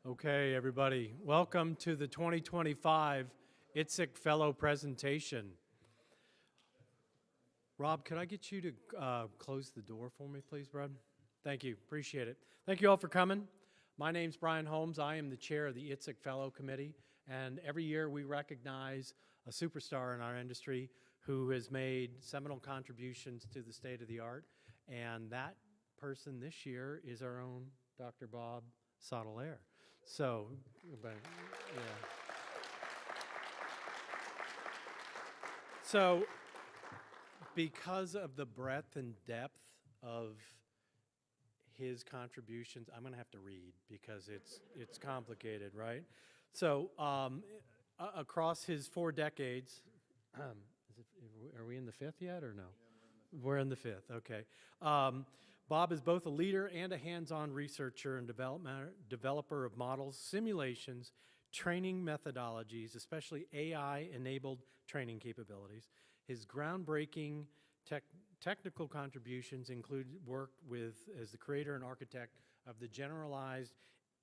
Okay, everybody, welcome to the 2025 IITSEC Fellow presentation. Rob, could I get you to close the door for me, please, Brad? Thank you, appreciate it. Thank you all for coming. My name's Brian Holmes. I am the chair of the IITSEC Fellow Committee, and every year we recognize a superstar in our industry who has made seminal contributions to the state of the art, and that person this year is our own Dr. Bob Sottilare. So, yeah. So, because of the breadth and depth of his contributions, I'm going to have to read because it's complicated, right? So, across his 4 decades, are we in the 5th yet or no? Yeah, we're in the 5th, okay. Bob is both a leader and a hands-on researcher and developer of models, simulations, training methodologies, especially AI-enabled training capabilities. His groundbreaking technical contributions include work as the creator and architect of the Generalized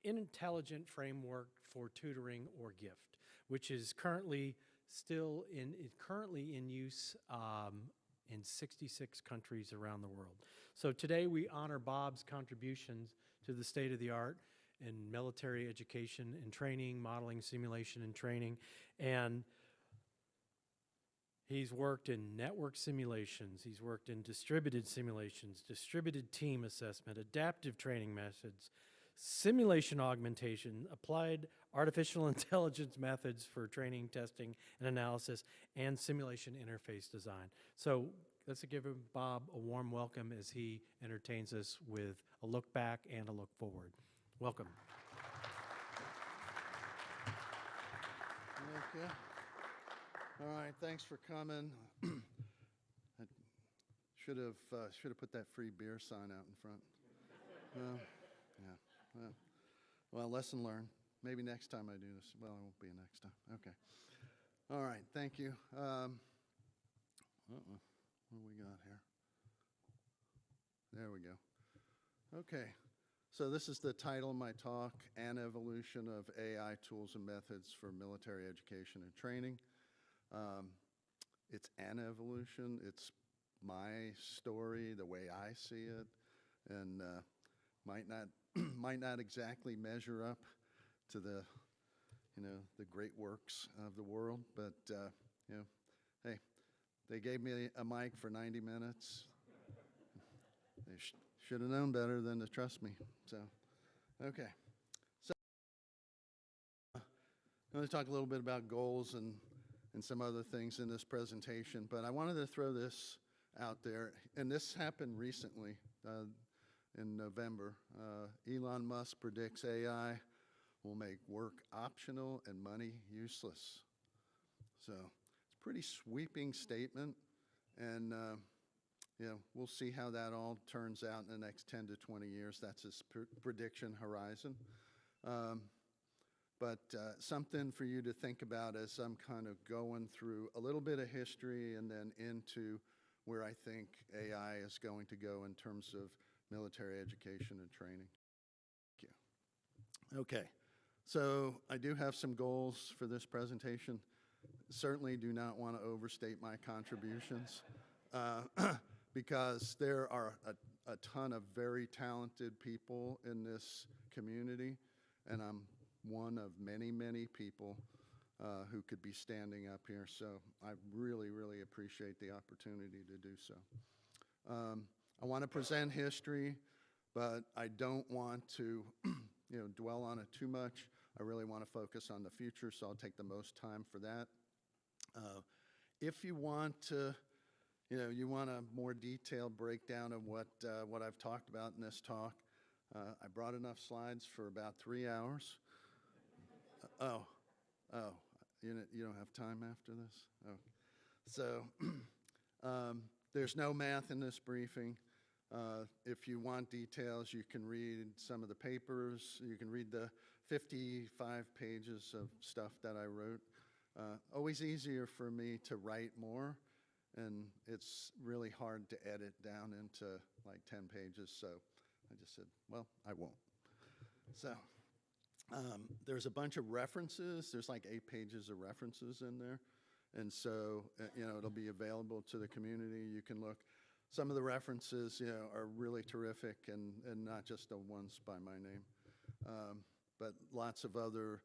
Intelligent Framework for Tutoring or GIFT, which is currently in use in 66 countries around the world. So today we honor Bob's contributions to the state of the art in military education and training, modeling, simulation, and training. And he's worked in network simulations, he's worked in distributed simulations, distributed team assessment, adaptive training methods, simulation augmentation, applied artificial intelligence methods for training, testing, and analysis, and simulation interface design. So let's give Bob a warm welcome as he entertains us with a look back and a look forward. Welcome. Okay. All right, thanks for coming. I should have put that free beer sign out in front. Yeah. Well, lesson learned. Maybe next time I do this. Well, it won't be next time. Okay. All right. Thank you. What do we got here? There we go. Okay. So this is the title of my talk, An Evolution of AI Tools and Methods for Military Education and Training. It's an evolution. It's my story, the way I see it, and might not exactly measure up to the great works of the world, but hey, they gave me a mic for 90 minutes. They should have known better than to trust me. So, okay. So I'm going to talk a little bit about goals and some other things in this presentation, but I wanted to throw this out there, and this happened recently in November. Elon Musk predicts AI will make work optional and money useless. So it's a pretty sweeping statement, and we'll see how that all turns out in the next 10 to 20 years. That's his prediction horizon. But something for you to think about as I'm kind of going through a little bit of history and then into where I think AI is going to go in terms of military education and training. Thank you. Okay, so I do have some goals for this presentation. Certainly do not want to overstate my contributions because there are a ton of very talented people in this community, and I'm one of many, many people who could be standing up here. So I really, really appreciate the opportunity to do so. I want to present history, but I don't want to dwell on it too much. I really want to focus on the future, so I'll take the most time for that. If you want to, you want a more detailed breakdown of what I've talked about in this talk, I brought enough slides for about 3 hours. You don't have time after this? Oh. So there's no math in this briefing. If you want details, you can read some of the papers. You can read the 55 pages of stuff that I wrote. Always easier for me to write more, and it's really hard to edit down into like 10 pages. So I just said, well, I won't. So There's a bunch of references. There's like 8 pages of references in there. And so, it'll be available to the community. You can look. Some of the references, are really terrific and not just the ones by my name. But lots of other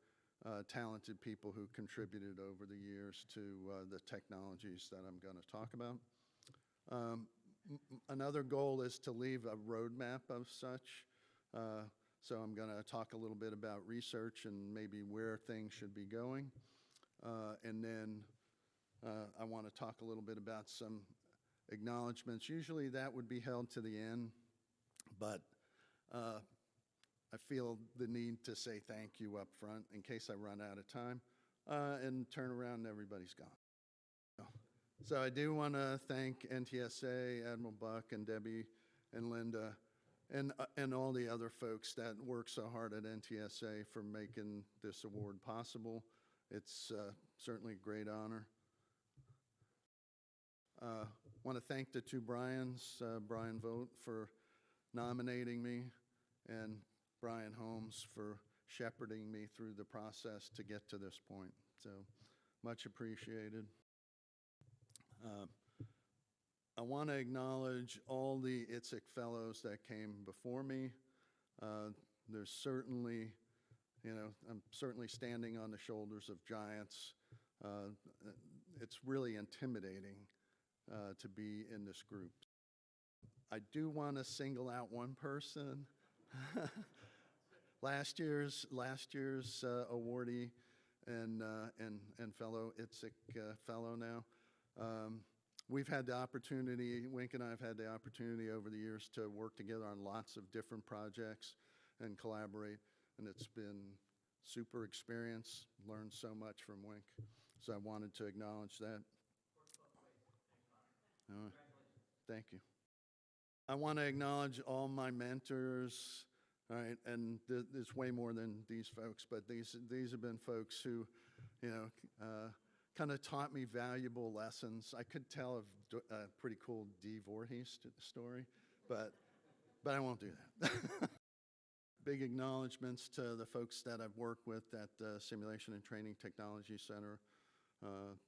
talented people who contributed over the years to the technologies that I'm going to talk about. Another goal is to leave a roadmap of such. So I'm going to talk a little bit about research and maybe where things should be going. And then I want to talk a little bit about some acknowledgments. Usually that would be held to the end, but I feel the need to say thank you up front in case I run out of time and turn around and everybody's gone. So I do want to thank NTSA, Admiral Buck, and Debbie, and Linda, and all the other folks that work so hard at NTSA for making this award possible. It's certainly a great honor. Want to thank the 2 Brians, Brian Vogt for nominating me, and Brian Holmes for shepherding me through the process to get to this point. So much appreciated. I want to acknowledge all the IITSEC fellows that came before me. There's certainly, I'm certainly standing on the shoulders of giants. It's really intimidating to be in this group. I do want to single out one person. last year's awardee and fellow IITSEC fellow now. We've had the opportunity, Wink and I have had the opportunity over the years to work together on lots of different projects and collaborate, and it's been super experience, learned so much from Wink. So I wanted to acknowledge that. Thank you. I want to acknowledge all my mentors, all right, and there's way more than these folks, but these have been folks who, kind of taught me valuable lessons. I could tell a pretty cool D. Voorhees story, but I won't do that. Big acknowledgments to the folks that I've worked with at the Simulation and Training Technology Center.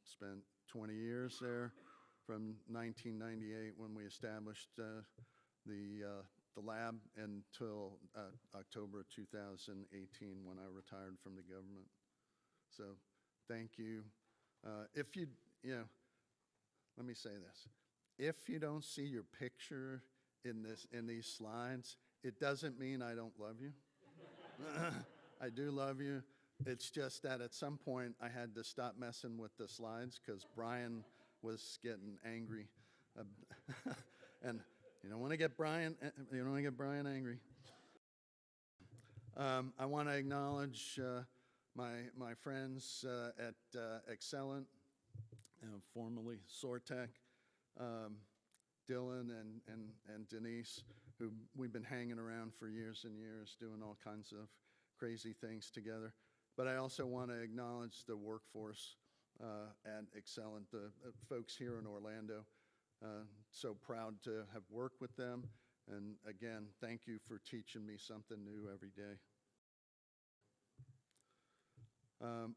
Spent 20 years there from 1998 when we established the lab until October of 2018 when I retired from the government. So thank you. If you, let me say this. If you don't see your picture in these slides, it doesn't mean I don't love you. I do love you. It's just that at some point I had to stop messing with the slides because Brian was getting angry. And you don't want to get Brian angry. I want to acknowledge my friends at Excellent, formerly Sortec, Dylan and Denise, who we've been hanging around for years and years doing all kinds of crazy things together. But I also want to acknowledge the workforce at Excellent, the folks here in Orlando. So proud to have worked with them. And again, thank you for teaching me something new every day.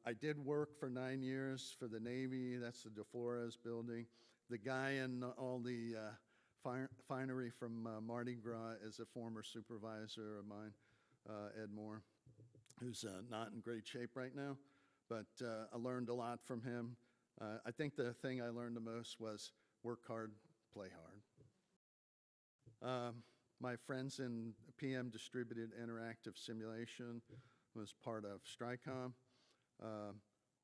I did work for 9 years for the Navy. That's the DeFlores building. The guy in all the finery from Mardi Gras is a former supervisor of mine, Ed Moore, who's not in great shape right now. But I learned a lot from him. I think the thing I learned the most was work hard, play hard. My friends in PM Distributed Interactive Simulation was part of STRICOM.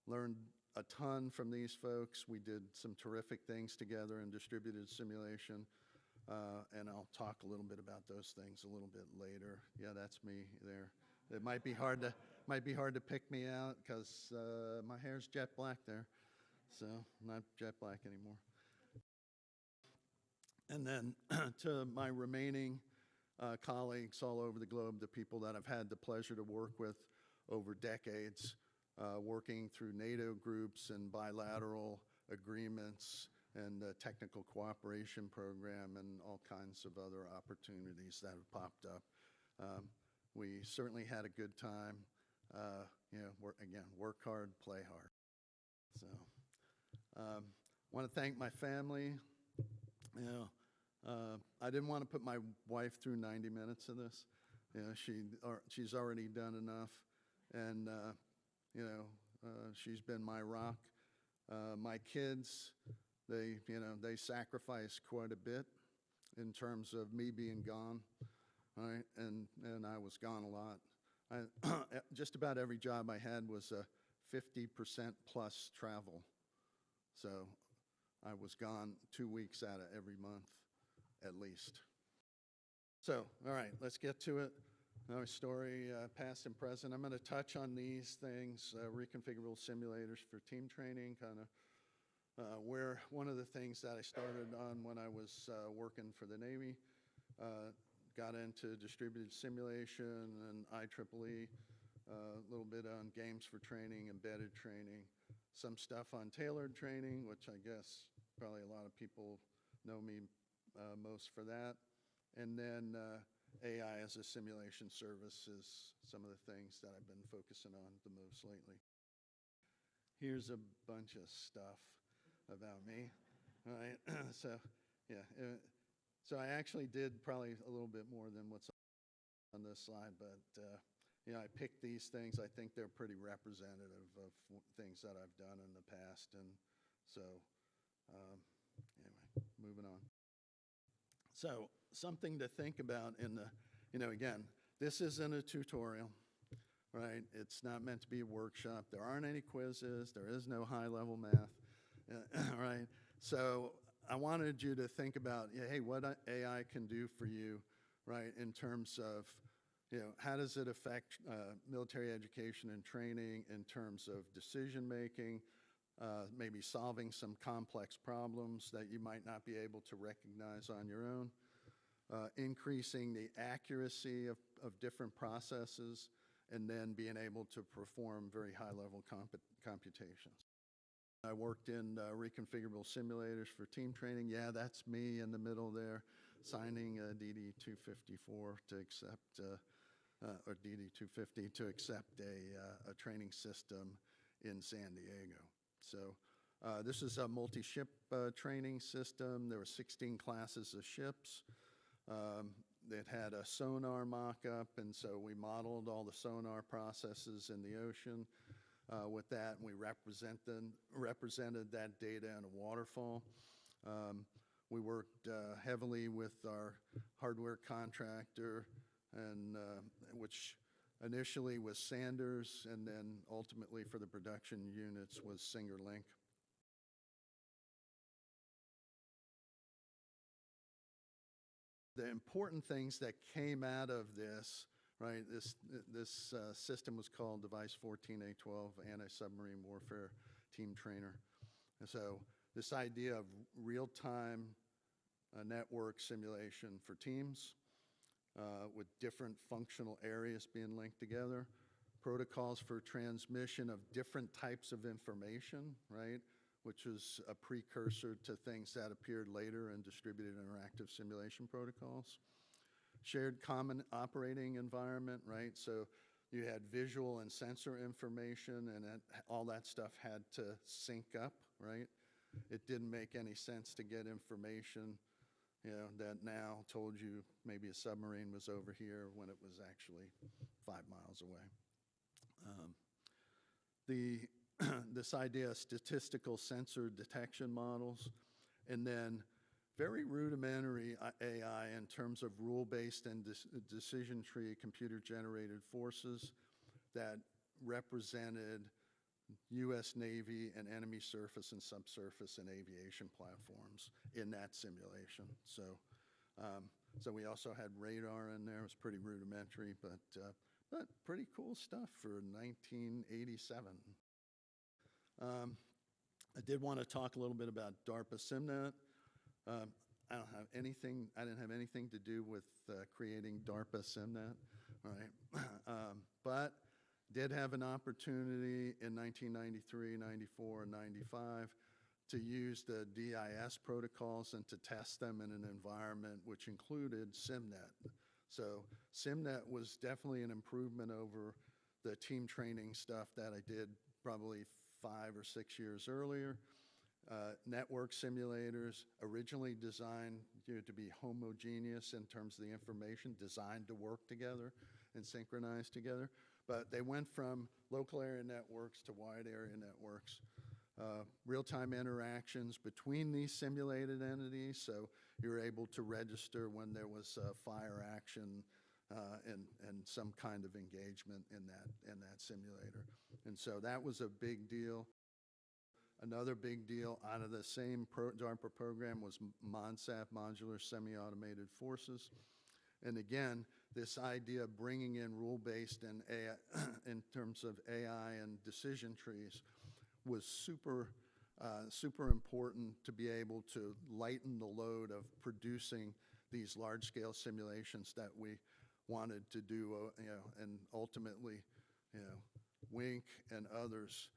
Learned a ton from these folks. We did some terrific things together in distributed simulation, and I'll talk a little bit about those things a little bit later. Yeah, that's me there. It might be hard to pick me out because my hair's jet black there, so not jet black anymore. And then to my remaining colleagues all over the globe, the people that I've had the pleasure to work with over decades, working through NATO groups and bilateral agreements and the technical cooperation program and all kinds of other opportunities that have popped up. We certainly had a good time. work hard, play hard. So, want to thank my family. I didn't want to put my wife through 90 minutes of this. She's already done enough, and she's been my rock. My kids, they sacrificed quite a bit in terms of me being gone, right? And I was gone a lot. Just about every job I had was 50% plus travel. So I was gone 2 weeks out of every month, at least. So, all right, let's get to it. Our story, past and present. I'm going to touch on these things, reconfigurable simulators for team training, kind of where one of the things that I started on when I was working for the Navy, got into distributed simulation and IIIE, a little bit on games for training, embedded training, some stuff on tailored training, which I guess probably a lot of people know me most for that. And then AI as a simulation service is some of the things that I've been focusing on the most lately. Here's a bunch of stuff about me. All right, so yeah. So I actually did probably a little bit more than what's on this slide, but I picked these things. I think they're pretty representative of things that I've done in the past, and so anyway, moving on. So something to think about in the, again, this isn't a tutorial, right? It's not meant to be a workshop. There aren't any quizzes. There is no high-level math, right? So I wanted you to think about, hey, what AI can do for you, right, in terms of, how does it affect military education and training in terms of decision-making, maybe solving some complex problems that you might not be able to recognize on your own, increasing the accuracy of different processes, and then being able to perform very high-level computations. I worked in reconfigurable simulators for team training. Yeah, that's me in the middle there, signing DD-254 to accept, or DD-250 to accept a training system in San Diego. So this is a multi-ship training system. There were 16 classes of ships. It had a sonar mock-up, and so we modeled all the sonar processes in the ocean. With that, and we represented that data in a waterfall. We worked heavily with our hardware contractor, and which initially was Sanders, and then ultimately for the production units was SingerLink. The important things that came out of this, right, this system was called Device 14A12, Anti-Submarine Warfare Team Trainer. And so this idea of real-time network simulation for teams with different functional areas being linked together, protocols for transmission of different types of information, right, which was a precursor to things that appeared later in distributed interactive simulation protocols. Shared common operating environment, right? So you had visual and sensor information, and all that stuff had to sync up, right? It didn't make any sense to get information, that now told you maybe a submarine was over here when it was actually 5 miles away. This idea of statistical sensor detection models, and then very rudimentary AI in terms of rule-based and decision tree computer-generated forces that represented U.S. Navy and enemy surface and subsurface and aviation platforms in that simulation. So, so we also had radar in there. It was pretty rudimentary, but pretty cool stuff for 1987. I did want to talk a little bit about DARPA SimNet. I didn't have anything to do with creating DARPA SimNet, all right? But did have an opportunity in 1993, 94, and 95 to use the DIS protocols and to test them in an environment which included SimNet. So SimNet was definitely an improvement over the team training stuff that I did probably 5 or 6 years earlier. Network simulators, originally designed to be homogeneous in terms of the information, designed to work together and synchronize together. But they went from local area networks to wide area networks. Real-time interactions between these simulated entities, so you're able to register when there was fire action and some kind of engagement in that simulator. And so that was a big deal. Another big deal out of the same DARPA program was MONSAF, Modular Semi-Automated Forces. And again, this idea of bringing in rule-based and AI, in terms of AI and decision trees was super important to be able to lighten the load of producing these large-scale simulations that we wanted to do, and ultimately, Wink and others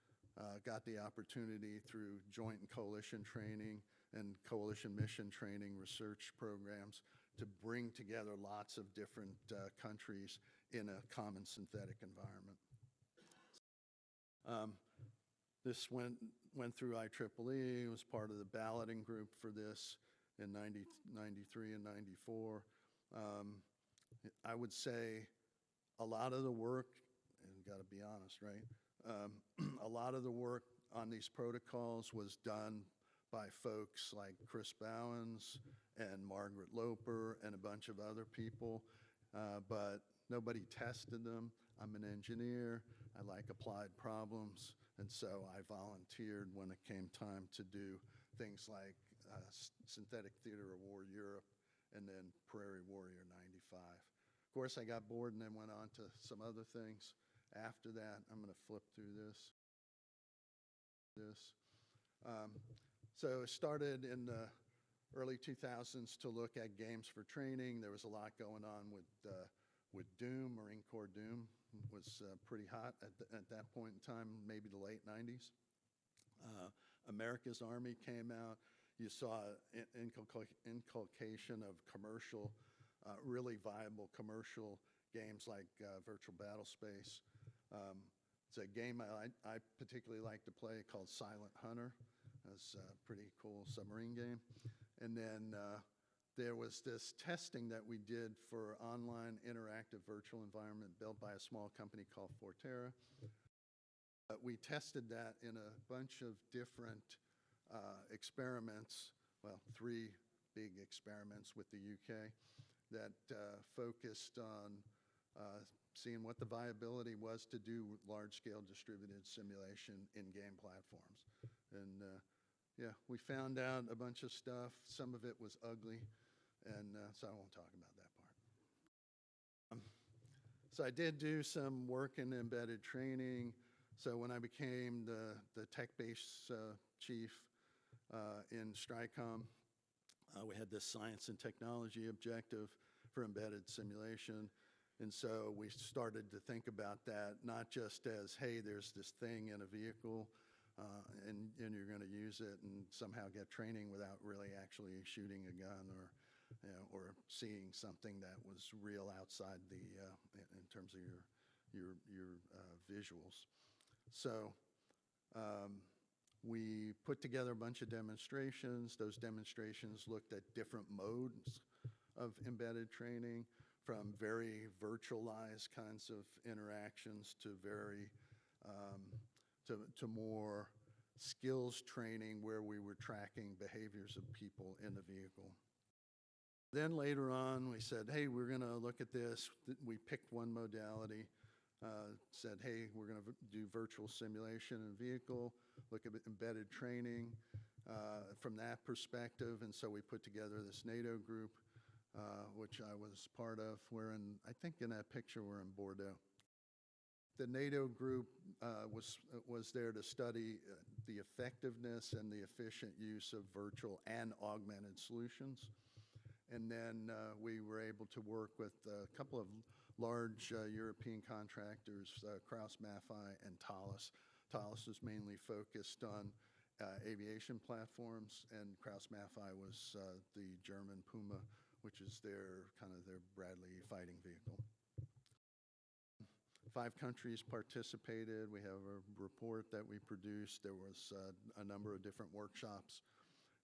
got the opportunity through joint and coalition training and coalition mission training research programs to bring together lots of different countries in a common synthetic environment. This went through IEEE, was part of the balloting group for this in 93 and 94. I would say a lot of the work, and got to be honest, right? A lot of the work on these protocols was done by folks like Chris Bowens and Margaret Loper and a bunch of other people, but nobody tested them. I'm an engineer. I like applied problems, and so I volunteered when it came time to do things like Synthetic Theater of War Europe and then Prairie Warrior 95. Of course, I got bored and then went on to some other things. After that, I'm going to flip through this. So it started in the early 2000s to look at games for training. There was a lot going on with Doom. Marine Corps Doom was pretty hot at that point in time, maybe the late 90s. America's Army came out. You saw inculcation of commercial, really viable commercial games like Virtual Battlespace. It's a game I particularly like to play called Silent Hunter. It's a pretty cool submarine game. And then there was this testing that we did for online interactive virtual environment built by a small company called Forterra. We tested that in a bunch of different experiments, well, 3 big experiments with the UK that focused on seeing what the viability was to do large-scale distributed simulation in game platforms. And yeah, we found out a bunch of stuff. Some of it was ugly, and so I won't talk about that part. So I did do some work in embedded training. So when I became the tech base chief in STRICOM, we had this science and technology objective for embedded simulation. And so we started to think about that, not just as, hey, there's this thing in a vehicle, and you're going to use it and somehow get training without really actually shooting a gun or seeing something that was real outside in terms of your visuals. So we put together a bunch of demonstrations. Those demonstrations looked at different modes of embedded training, from very virtualized kinds of interactions to very to more skills training where we were tracking behaviors of people in the vehicle. Then later on, we said, hey, we're going to look at this. We picked one modality, said, hey, we're going to do virtual simulation in a vehicle, look at embedded training from that perspective. And so we put together this NATO group, which I was part of. I think in that picture we're in Bordeaux. The NATO group was there to study the effectiveness and the efficient use of virtual and augmented solutions. And then we were able to work with a couple of large European contractors, Krauss-Maffei and Thales. Thales was mainly focused on aviation platforms, and Krauss-Maffei was the German Puma, which is their Bradley fighting vehicle. countries participated. We have a report that we produced. There was a number of different workshops,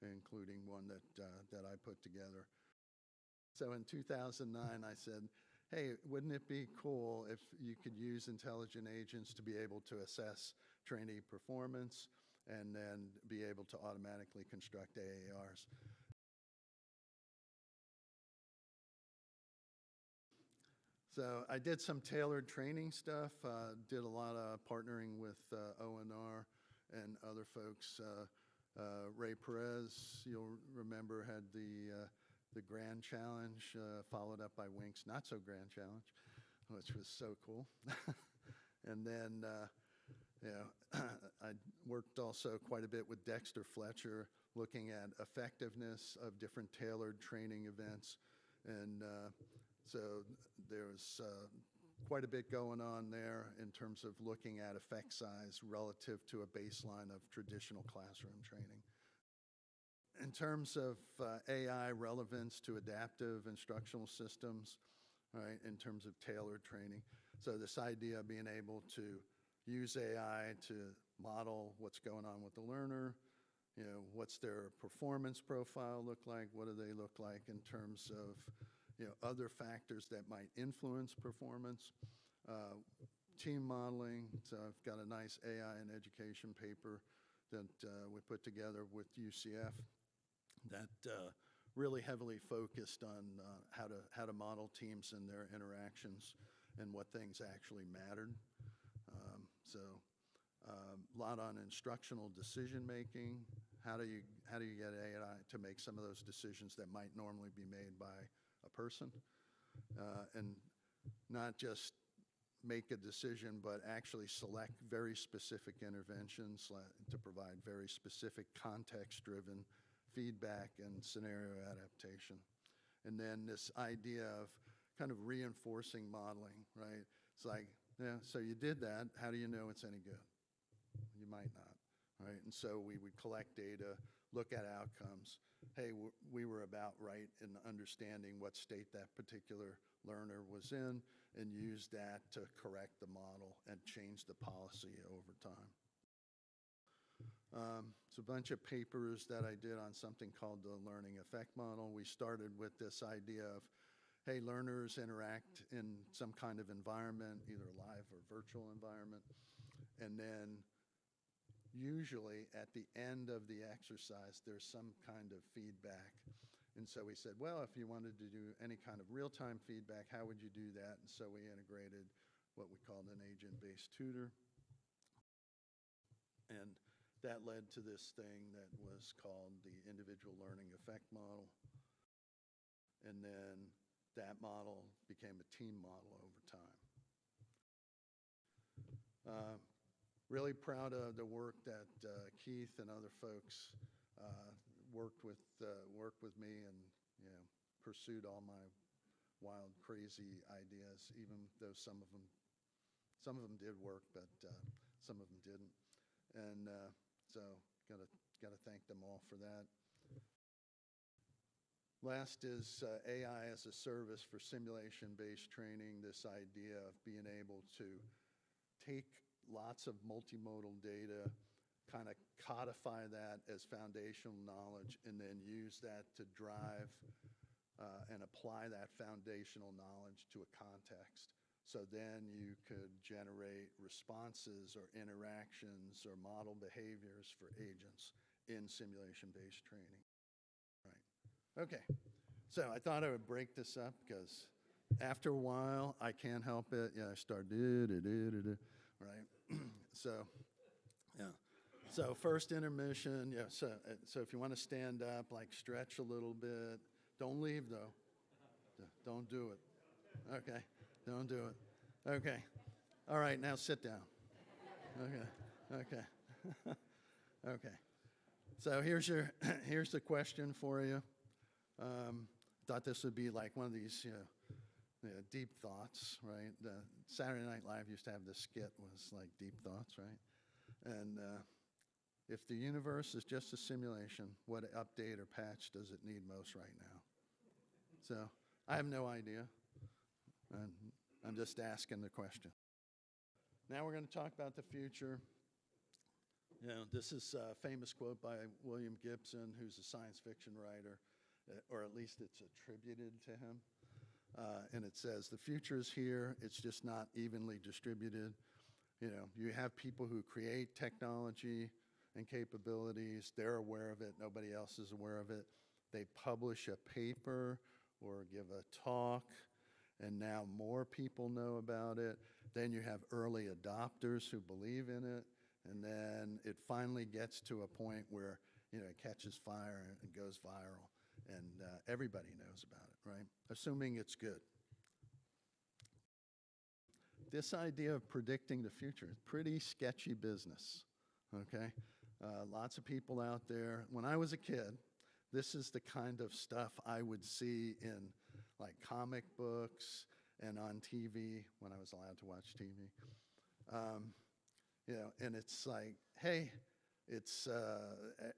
including one that I put together. So in 2009, I said, hey, wouldn't it be cool if you could use intelligent agents to be able to assess trainee performance and then be able to automatically construct AARs? So I did some tailored training stuff, did a lot of partnering with ONR and other folks. Ray Perez, you'll remember, had the Grand Challenge, followed up by Wink's Not So Grand Challenge, which was so cool. And then, I worked also quite a bit with Dexter Fletcher, looking at effectiveness of different tailored training events. And so there's quite a bit going on there in terms of looking at effect size relative to a baseline of traditional classroom training. In terms of AI relevance to adaptive instructional systems, right, in terms of tailored training. So this idea of being able to use AI to model what's going on with the learner, what's their performance profile look like, what do they look like in terms of other factors that might influence performance, team modeling. So I've got a nice AI in education paper that we put together with UCF that really heavily focused on how to model teams and their interactions and what things actually mattered. A lot on instructional decision making. How do you get AI to make some of those decisions that might normally be made by a person, and not just make a decision, but actually select very specific interventions to provide very specific context-driven feedback and scenario adaptation. And then this idea of kind of reinforcing modeling, right? It's like, yeah, so you did that, how do you know it's any good? You might not, right? And so we would collect data, look at outcomes. Hey, we were about right in understanding what state that particular learner was in, and use that to correct the model and change the policy over time. It's a bunch of papers that I did on something called the learning effect model. We started with this idea of, hey, learners interact in some kind of environment, either live or virtual environment, and then usually at the end of the exercise, there's some kind of feedback. And so we said, well, if you wanted to do any kind of real-time feedback, how would you do that? And so we integrated what we called an agent-based tutor. And that led to this thing that was called the individual learning effect model. And then that model became a team model over time. Really proud of the work that Keith and other folks worked with me and pursued all my wild, crazy ideas, even though some of them did work, but some of them didn't. And so gotta thank them all for that. Last is AI as a service for simulation-based training, this idea of being able to take lots of multimodal data, kind of codify that as foundational knowledge, and then use that to drive and apply that foundational knowledge to a context. So then you could generate responses or interactions or model behaviors for agents in simulation-based training. Right. Okay. So I thought I would break this up because after a while, I can't help it. I start right? So, yeah. So first intermission, so if you want to stand up, like stretch a little bit. Don't leave, though. Don't do it. Okay. Don't do it. Okay. All right, now sit down. Okay. Okay. So here's the question for you. Thought this would be like one of these, deep thoughts, right? Saturday Night Live used to have this skit was like deep thoughts, right? And if the universe is just a simulation, what update or patch does it need most right now? So I have no idea. I'm just asking the question. Now we're going to talk about the future. You know, this is a famous quote by William Gibson, who's a science fiction writer, or at least it's attributed to him. And it says, "The future is here, it's just not evenly distributed." You know, you have people who create technology and capabilities, they're aware of it, nobody else is aware of it. They publish a paper or give a talk, and now more people know about it. Then you have early adopters who believe in it, and then it finally gets to a point where, you know, it catches fire and goes viral, and everybody knows about it, right? Assuming it's good. This idea of predicting the future is pretty sketchy business, okay? Lots of people out there. When I was a kid, this is the kind of stuff I would see in like comic books and on TV when I was allowed to watch TV. You know, and it's like, hey, it's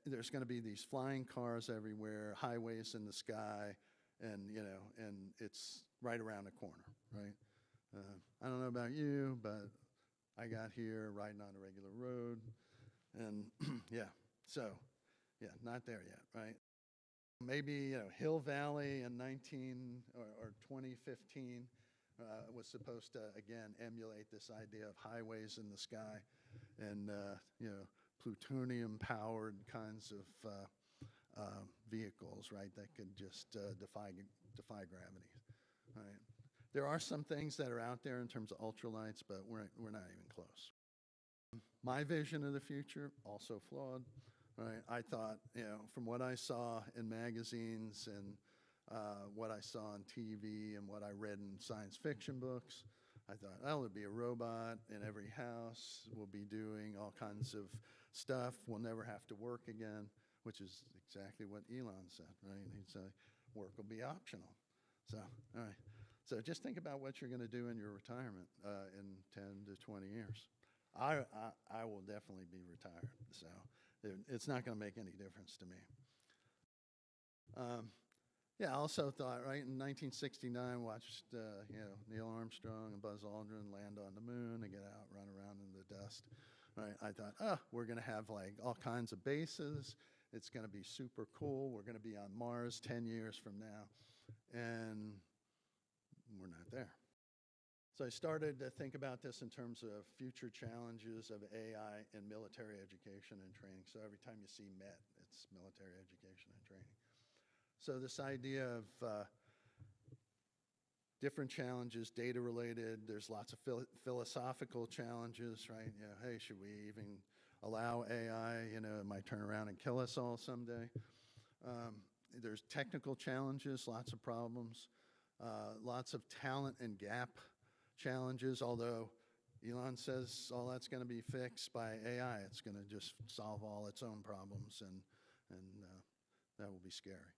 there's going to be these flying cars everywhere, highways in the sky, and you know, and it's right around the corner, right? I don't know about you, but I got here riding on a regular road, and yeah, so yeah, not there yet, right? Maybe, you know, Hill Valley in 2015 was supposed to, again, emulate this idea of highways in the sky and, you know, plutonium-powered kinds of vehicles, right, that could just defy gravity, right? There are some things that are out there in terms of ultralights, but we're not even close. My vision of the future, also flawed, right? I thought, you know, from what I saw in magazines and what I saw on TV and what I read in science fiction books, I thought, oh, there'll be a robot in every house. We'll be doing all kinds of stuff. We'll never have to work again, which is exactly what Elon said, right? He'd say, work will be optional. So, all right. So just think about what you're going to do in your retirement in 10 to 20 years. I will definitely be retired, so it's not going to make any difference to me. Yeah, I also thought, right, in 1969, watched you know, Neil Armstrong and Buzz Aldrin land on the moon and get out, run around in the dust. Right, I thought, oh, we're going to have like all kinds of bases. It's going to be super cool. We're going to be on Mars 10 years from now, and we're not there. So I started to think about this in terms of future challenges of AI in military education and training. So every time you see MET, it's military education and training. So this idea of different challenges, data related, there's lots of philosophical challenges, right? You know, hey, should we even allow AI? You know, it might turn around and kill us all someday. There's technical challenges, lots of problems, lots of talent and gap challenges, although Elon says all that's going to be fixed by AI. It's going to just solve all its own problems, and that will be scary.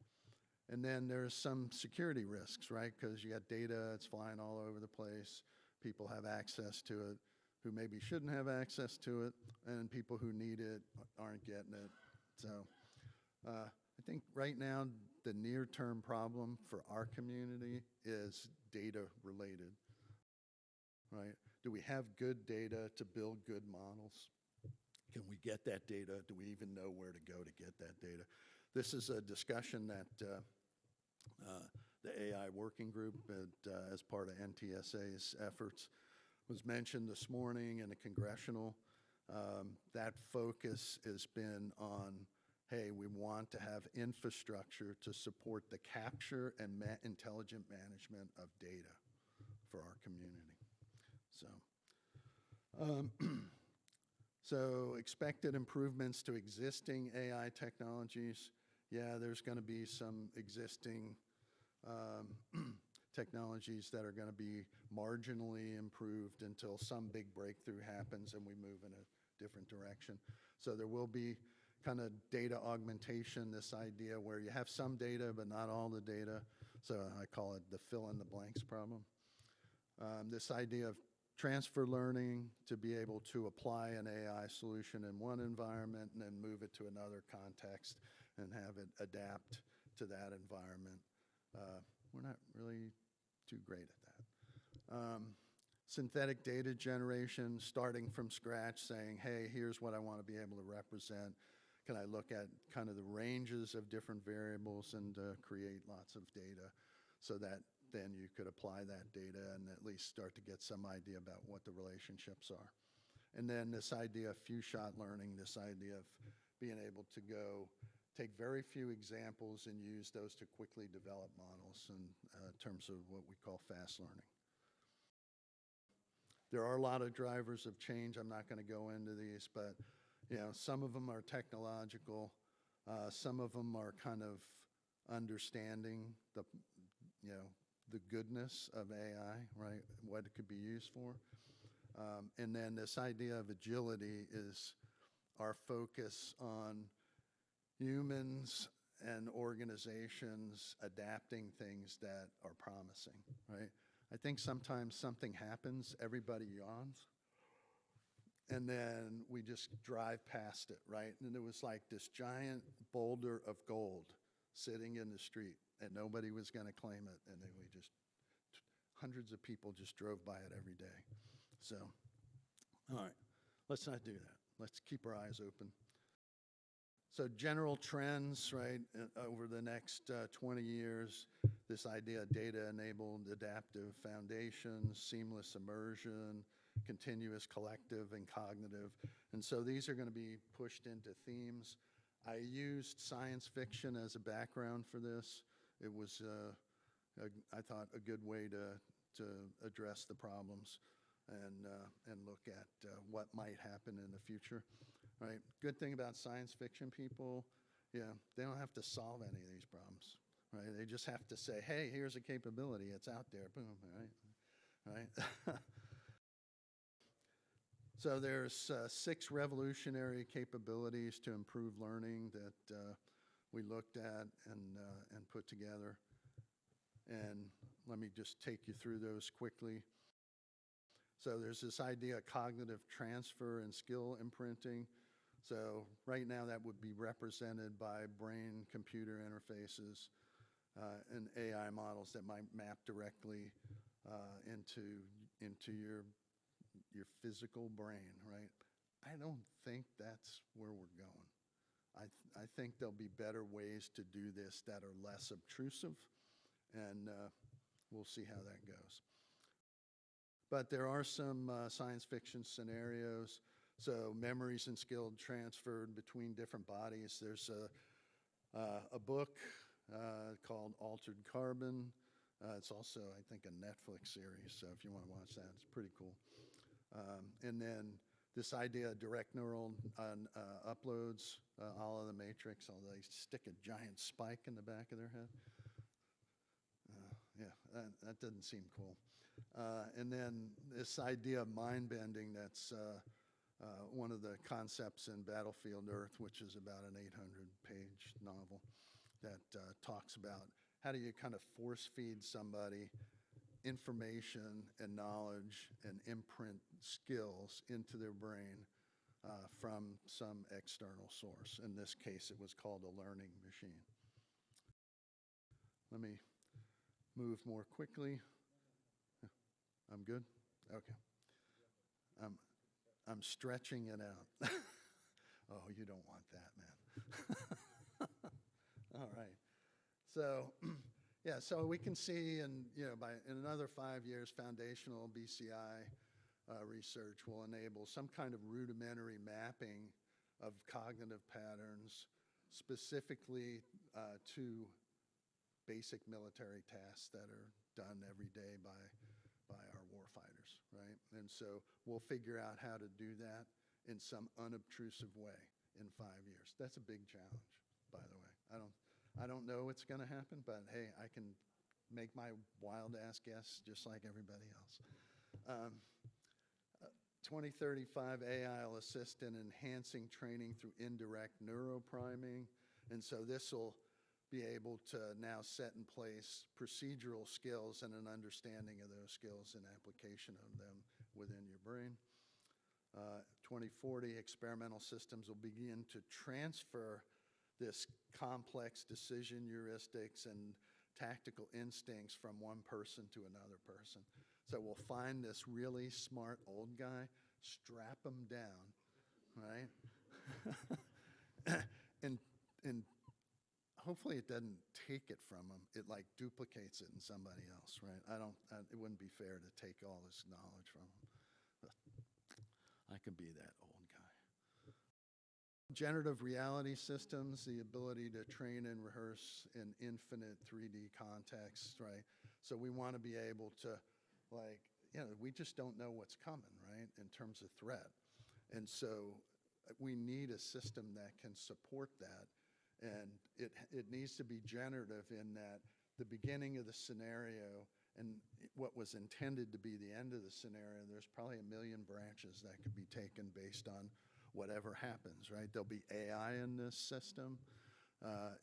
And then there's some security risks, right? Because you got data, it's flying all over the place. People have access to it who maybe shouldn't have access to it, and people who need it aren't getting it. So I think right now the near-term problem for our community is data related. Right? Do we have good data to build good models? Can we get that data? Do we even know where to go to get that data? This is a discussion that the AI working group as part of NTSA's efforts was mentioned this morning in a congressional. That focus has been on, hey, we want to have infrastructure to support the capture and intelligent management of data for our community. So expected improvements to existing AI technologies. Yeah, there's going to be some existing technologies that are going to be marginally improved until some big breakthrough happens and we move in a different direction. So there will be kind of data augmentation, this idea where you have some data but not all the data. So I call it the fill in the blanks problem. This idea of transfer learning, to be able to apply an AI solution in one environment and then move it to another context and have it adapt to that environment. We're not really too great at that. Synthetic data generation, starting from scratch, saying, hey, here's what I want to be able to represent. Can I look at kind of the ranges of different variables and create lots of data so that then you could apply that data and at least start to get some idea about what the relationships are. And then this idea of few-shot learning, this idea of being able to go take very few examples and use those to quickly develop models in terms of what we call fast learning. There are a lot of drivers of change. I'm not going to go into these, but some of them are technological. Some of them are kind of understanding the goodness of AI, right? What it could be used for. And then this idea of agility is our focus on humans and organizations adapting things that are promising, right? I think sometimes something happens, everybody yawns, and then we just drive past it, right? And it was like this giant boulder of gold sitting in the street, and nobody was going to claim it, and then hundreds of people just drove by it every day. So, all right, let's not do that. Let's keep our eyes open. So general trends, right, over the next 20 years, this idea of data-enabled adaptive foundations, seamless immersion, continuous collective and cognitive. And so these are going to be pushed into themes. I used science fiction as a background for this. It was, I thought, a good way to address the problems and look at what might happen in the future. Right. Good thing about science fiction people, they don't have to solve any of these problems. Right. They just have to say, hey, here's a capability. It's out there. Boom. Right. So there's 6 revolutionary capabilities to improve learning that we looked at and put together. And let me just take you through those quickly. So there's this idea of cognitive transfer and skill imprinting. So right now that would be represented by brain-computer interfaces and AI models that might map directly into your physical brain, right? I don't think that's where we're going. I think there'll be better ways to do this that are less obtrusive, and we'll see how that goes. But there are some science fiction scenarios. So memories and skill transferred between different bodies. There's a book called Altered Carbon. It's also, I think, a Netflix series. So if you want to watch that, it's pretty cool. And then this idea of direct neural uploads, a la the Matrix, although they stick a giant spike in the back of their head. That doesn't seem cool. And then this idea of mind bending, that's one of the concepts in Battlefield Earth, which is about an 800-page novel that talks about how do you kind of force feed somebody information and knowledge and imprint skills into their brain from some external source. In this case, it was called a learning machine. Let me move more quickly. I'm good? Okay. I'm stretching it out. Oh, you don't want that, man. All right. So, so we can see in another 5 years, foundational BCI research will enable some kind of rudimentary mapping of cognitive patterns, specifically to basic military tasks that are done every day by our warfighters, right? And so we'll figure out how to do that in some unobtrusive way in 5 years. That's a big challenge, by the way. I don't know what's going to happen, but hey, I can make my wild-ass guess just like everybody else. 2035 AI will assist in enhancing training through indirect neuropriming, and so this will be able to now set in place procedural skills and an understanding of those skills and application of them within your brain. 2040, experimental systems will begin to transfer this complex decision heuristics and tactical instincts from one person to another person. So we'll find this really smart old guy, strap him down, right? and hopefully it doesn't take it from him. It like duplicates it in somebody else, right? It wouldn't be fair to take all this knowledge from him. But I could be that old guy. Generative reality systems, the ability to train and rehearse in infinite 3D context, right? So we want to be able to, like, we just don't know what's coming, right, in terms of threat. And so we need a system that can support that. And it needs to be generative in that the beginning of the scenario and what was intended to be the end of the scenario, there's probably 1 million branches that could be taken based on whatever happens, right? There'll be AI in this system.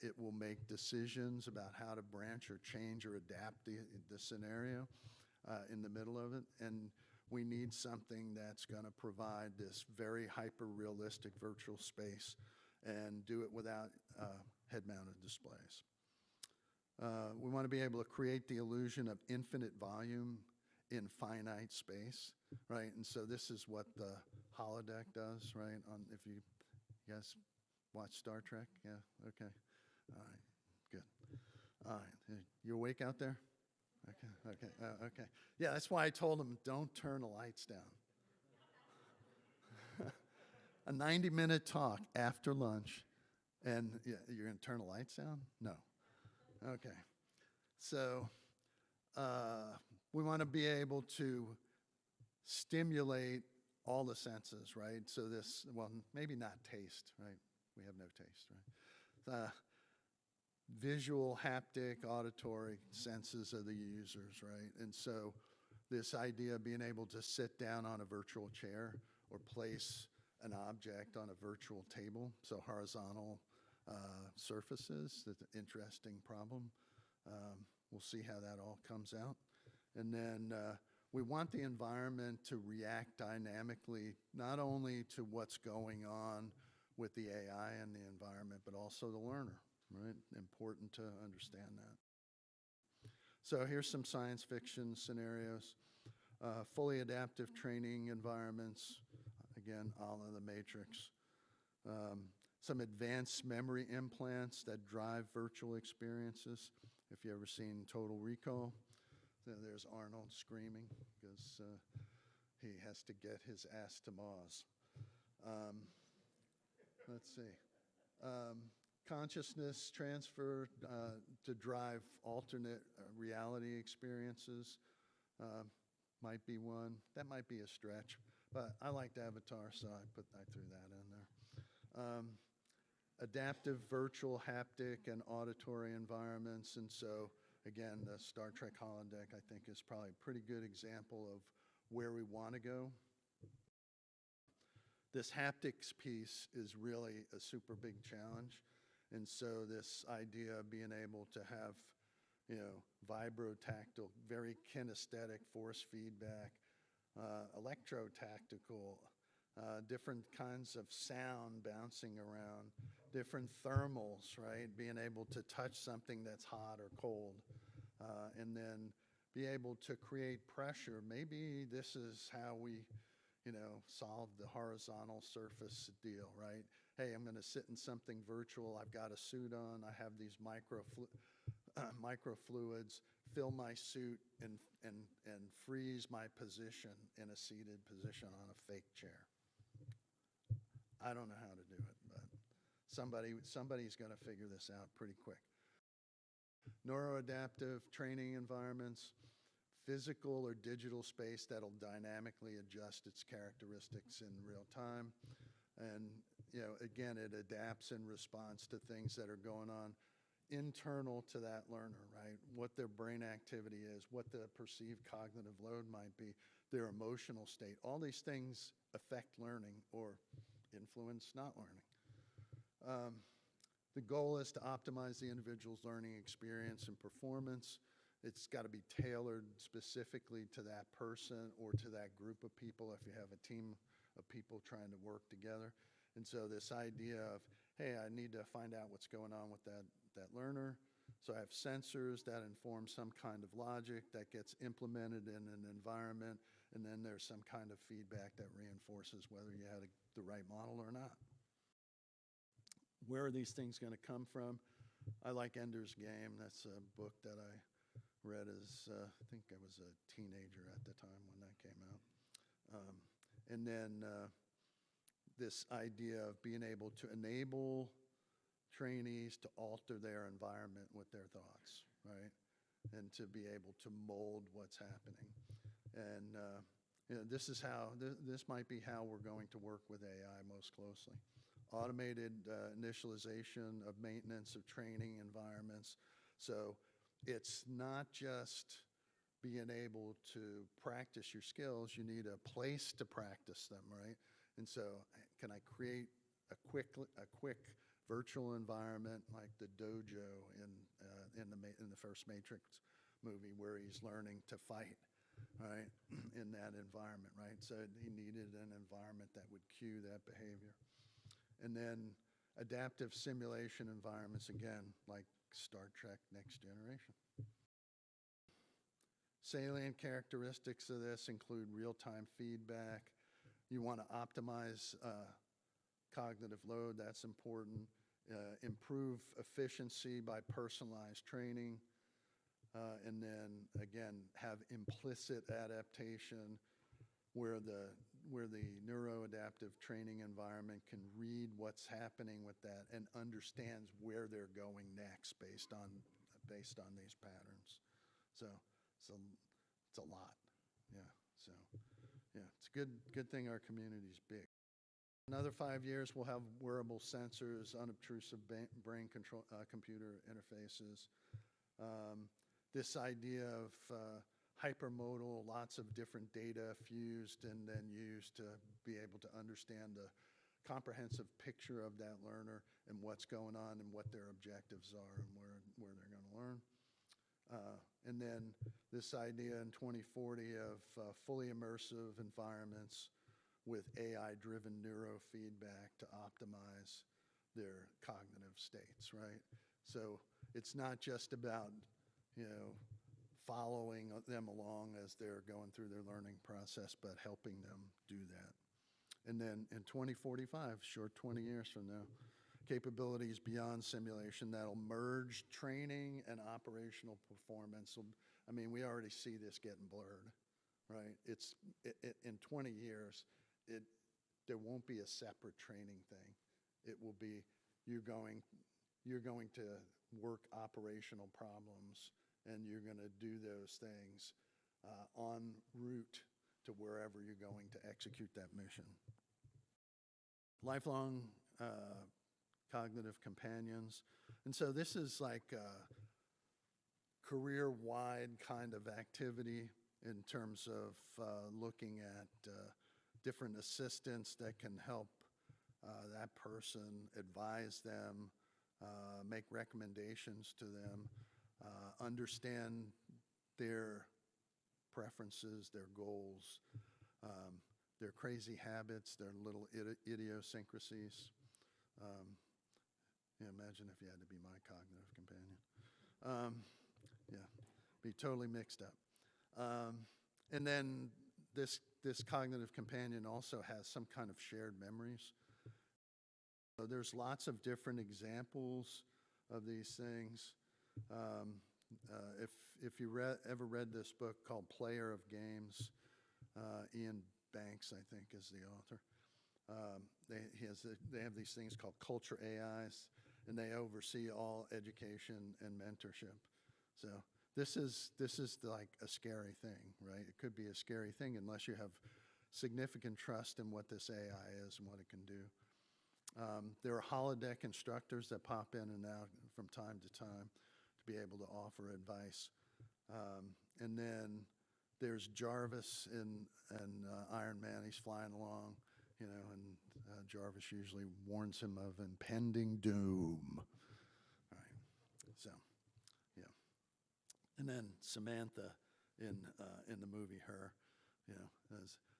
It will make decisions about how to branch or change or adapt the scenario in the middle of it. And we need something that's going to provide this very hyper-realistic virtual space and do it without head-mounted displays. We want to be able to create the illusion of infinite volume in finite space, right? And so this is what the holodeck does, right? If you guys watch Star Trek, yeah, okay, all right, good. All right, you awake out there? Okay, okay. Yeah, that's why I told them don't turn the lights down. A 90-minute talk after lunch, and yeah, you're going to turn the lights down? No. Okay. So we want to be able to stimulate all the senses, right? So this, well, maybe not taste, right? We have no taste, right? Visual, haptic, auditory senses of the users, right? And so this idea of being able to sit down on a virtual chair or place an object on a virtual table, so horizontal surfaces, that's an interesting problem. We'll see how that all comes out. And then we want the environment to react dynamically, not only to what's going on with the AI and the environment, but also the learner, right? Important to understand that. So here's some science fiction scenarios. Fully adaptive training environments, again, a la the Matrix. Some advanced memory implants that drive virtual experiences. If you've ever seen Total Recall, there's Arnold screaming because he has to get his ass to Mars. Let's see. Consciousness transfer to drive alternate reality experiences might be one. That might be a stretch, but I liked Avatar, so I threw that in there. Adaptive virtual haptic and auditory environments, and so again, the Star Trek holodeck I think is probably a pretty good example of where we want to go. This haptics piece is really a super big challenge, and so this idea of being able to have, vibrotactile, very kinesthetic force feedback, electrotactical, different kinds of sound bouncing around, different thermals, right? Being able to touch something that's hot or cold, and then be able to create pressure. Maybe this is how we, solve the horizontal surface deal, right? Hey, I'm going to sit in something virtual. I've got a suit on. I have these microfluids. Fill my suit and freeze my position in a seated position on a fake chair. I don't know how to do it, but somebody's going to figure this out pretty quick. Neuroadaptive training environments, physical or digital space that'll dynamically adjust its characteristics in real time. And, again, it adapts in response to things that are going on internal to that learner, right? What their brain activity is, what the perceived cognitive load might be, their emotional state. All these things affect learning or influence not learning. The goal is to optimize the individual's learning experience and performance. It's got to be tailored specifically to that person or to that group of people if you have a team of people trying to work together. And so this idea of, hey, I need to find out what's going on with that learner. So I have sensors that inform some kind of logic that gets implemented in an environment, and then there's some kind of feedback that reinforces whether you had the right model or not. Where are these things going to come from? I like Ender's Game. That's a book that I read as, I think I was a teenager at the time when that came out. And then this idea of being able to enable trainees to alter their environment with their thoughts, right? And to be able to mold what's happening. And this is how, this might be how we're going to work with AI most closely. Automated initialization of maintenance of training environments. So it's not just being able to practice your skills, you need a place to practice them, right? And so can I create a quick virtual environment like the dojo in the first Matrix movie where he's learning to fight, right, in that environment, right? So he needed an environment that would cue that behavior. And then adaptive simulation environments, again, like Star Trek Next Generation. Salient characteristics of this include real-time feedback. You want to optimize cognitive load, that's important. Improve efficiency by personalized training. And then, again, have implicit adaptation where the neuroadaptive training environment can read what's happening with that and understands where they're going next based on these patterns. So it's a lot. Yeah. So yeah, it's a good thing our community's big. Another 5 years, we'll have wearable sensors, unobtrusive brain control, computer interfaces. This idea of hypermodal, lots of different data fused and then used to be able to understand the comprehensive picture of that learner and what's going on and what their objectives are and where they're going to learn. And then this idea in 2040 of fully immersive environments with AI-driven neurofeedback to optimize their cognitive states, right? So it's not just about, following them along as they're going through their learning process, but helping them do that. And then in 2045, short 20 years from now, capabilities beyond simulation that'll merge training and operational performance. I mean, we already see this getting blurred, right? In 20 years, there won't be a separate training thing. It will be you're going to work operational problems, and you're going to do those things en route to wherever you're going to execute that mission. Lifelong cognitive companions. And so this is like a career-wide kind of activity in terms of looking at different assistants that can help that person, advise them, make recommendations to them, understand their preferences, their goals, their crazy habits, their little idiosyncrasies. Imagine if you had to be my cognitive companion. Yeah, be totally mixed up. And then this cognitive companion also has some kind of shared memories. So there's lots of different examples of these things. If you ever read this book called Player of Games, Ian Banks, I think, is the author. They have these things called culture AIs, and they oversee all education and mentorship. So this is like a scary thing, right? It could be a scary thing unless you have significant trust in what this AI is and what it can do. There are holodeck instructors that pop in and out from time to time to be able to offer advice. And then there's Jarvis in Iron Man. He's flying along, and Jarvis usually warns him of impending doom. All right, so, yeah. And then Samantha in the movie Her,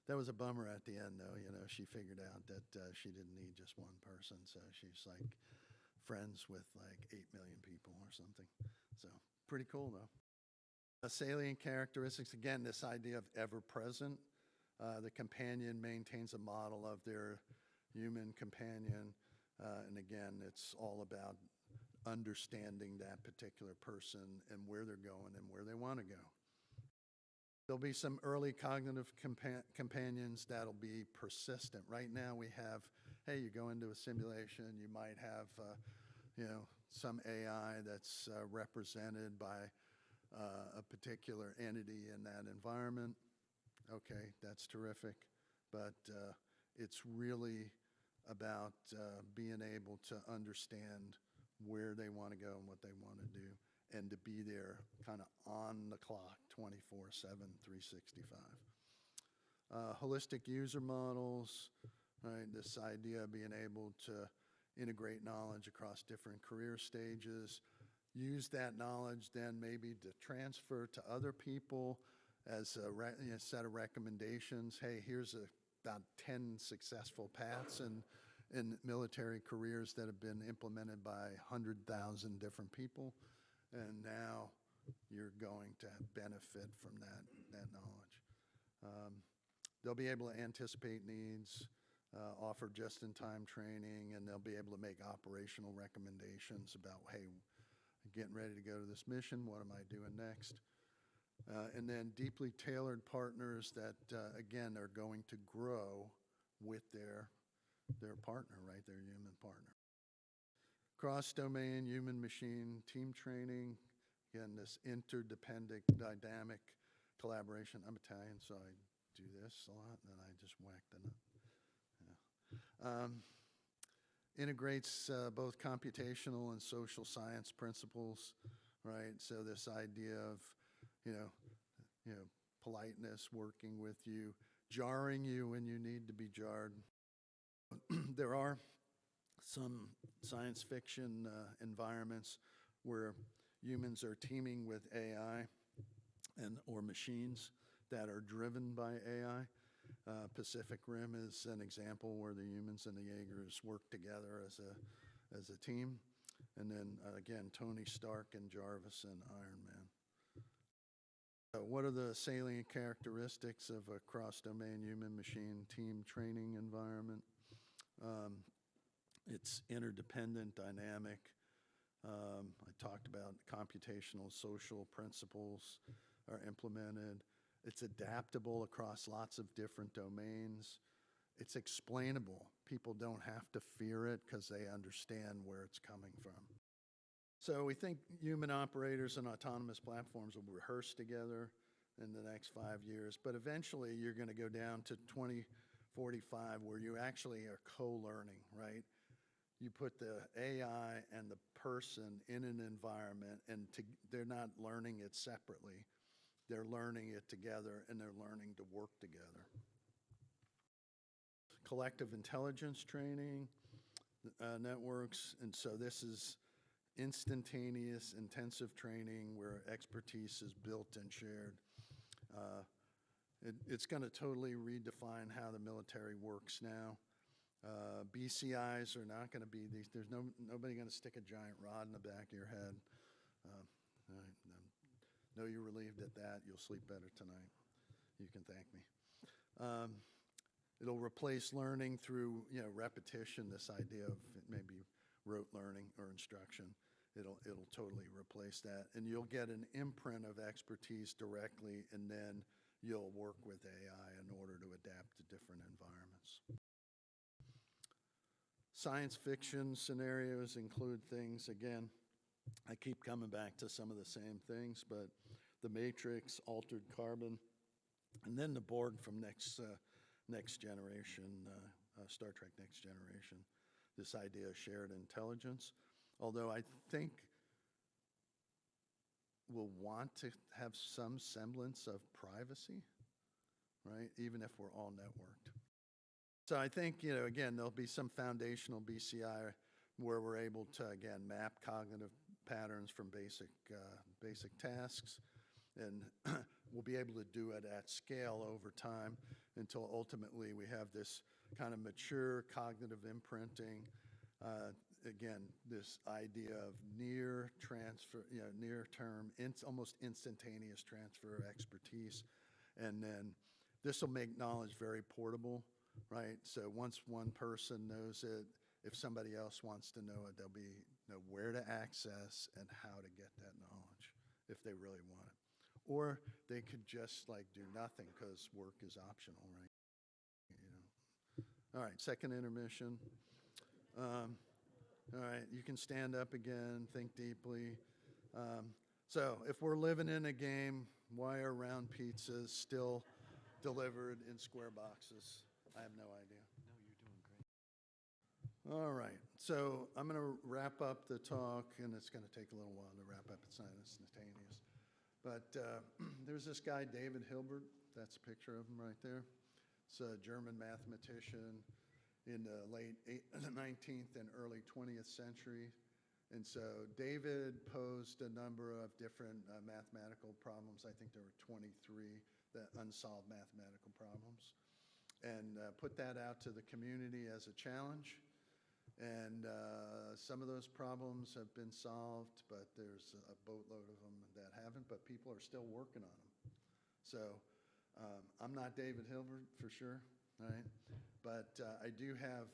that was a bummer at the end, though. She figured out that she didn't need just one person, so she's like friends with like 8 million people or something. So pretty cool though. Salient characteristics, again, this idea of ever-present. The companion maintains a model of their human companion. And again, it's all about understanding that particular person and where they're going and where they want to go. There'll be some early cognitive companions that'll be persistent. Right now we have, hey, you go into a simulation, you might have, some AI that's represented by a particular entity in that environment. Okay, that's terrific. But it's really about being able to understand where they want to go and what they want to do, and to be there kind of on the clock 24/7, 365. Holistic user models, right? This idea of being able to integrate knowledge across different career stages, use that knowledge then maybe to transfer to other people as a set of recommendations. Hey, here's about 10 successful paths in military careers that have been implemented by 100,000 different people, and now you're going to benefit from that knowledge. They'll be able to anticipate needs, offer just-in-time training, and they'll be able to make operational recommendations about, hey, getting ready to go to this mission, what am I doing next? And then deeply tailored partners that, again, are going to grow with their partner, right, their human partner. Cross-domain, human-machine team training. Again, this interdependent, dynamic collaboration. I'm Italian, so I do this a lot, and then I just whack the nut. Yeah. Integrates both computational and social science principles, right? So this idea of, politeness, working with you, jarring you when you need to be jarred. There are some science fiction environments where humans are teaming with AI or machines that are driven by AI. Pacific Rim is an example where the humans and the Jaegers work together as a team. And then again, Tony Stark and Jarvis and Iron Man. What are the salient characteristics of a cross-domain human-machine team training environment? It's interdependent, dynamic. I talked about computational social principles are implemented. It's adaptable across lots of different domains. It's explainable. People don't have to fear it because they understand where it's coming from. So we think human operators and autonomous platforms will rehearse together in the next 5 years, but eventually you're going to go down to 2045 where you actually are co-learning, right? You put the AI and the person in an environment, and they're not learning it separately. They're learning it together, and they're learning to work together. Collective intelligence training networks, and so this is instantaneous, intensive training where expertise is built and shared. It's going to totally redefine how the military works now. BCIs are not going to be these. There's nobody going to stick a giant rod in the back of your head. Know you're relieved at that. You'll sleep better tonight. You can thank me. It'll replace learning through repetition. This idea of maybe rote learning or instruction. It'll totally replace that, and you'll get an imprint of expertise directly, and then you'll work with AI in order to adapt to different environments. Science fiction scenarios include things, again, I keep coming back to some of the same things, but The Matrix, Altered Carbon, and then the Borg from Next Generation, Star Trek Next Generation, this idea of shared intelligence. Although I think we'll want to have some semblance of privacy, right, even if we're all networked. So I think, again, there'll be some foundational BCI where we're able to, again, map cognitive patterns from basic tasks, and we'll be able to do it at scale over time until ultimately we have this kind of mature cognitive imprinting. again, this idea of near transfer, near term, almost instantaneous transfer of expertise. And then this will make knowledge very portable, right? So once one person knows it, if somebody else wants to know it, they'll know where to access and how to get that knowledge if they really want it. Or they could just like do nothing because work is optional, right? All right, second intermission. All right, you can stand up again, think deeply. So if we're living in a game, why are round pizzas still delivered in square boxes? I have no idea. No, you're doing great. All right, so I'm going to wrap up the talk, and it's going to take a little while to wrap up. It's not instantaneous. But there's this guy, David Hilbert. That's a picture of him right there. It's a German mathematician in the late 19th and early 20th century. And so David posed a number of different mathematical problems. I think there were 23 unsolved mathematical problems, and put that out to the community as a challenge. And some of those problems have been solved, but there's a boatload of them that haven't, but people are still working on them. So I'm not David Hilbert for sure, right? But I do have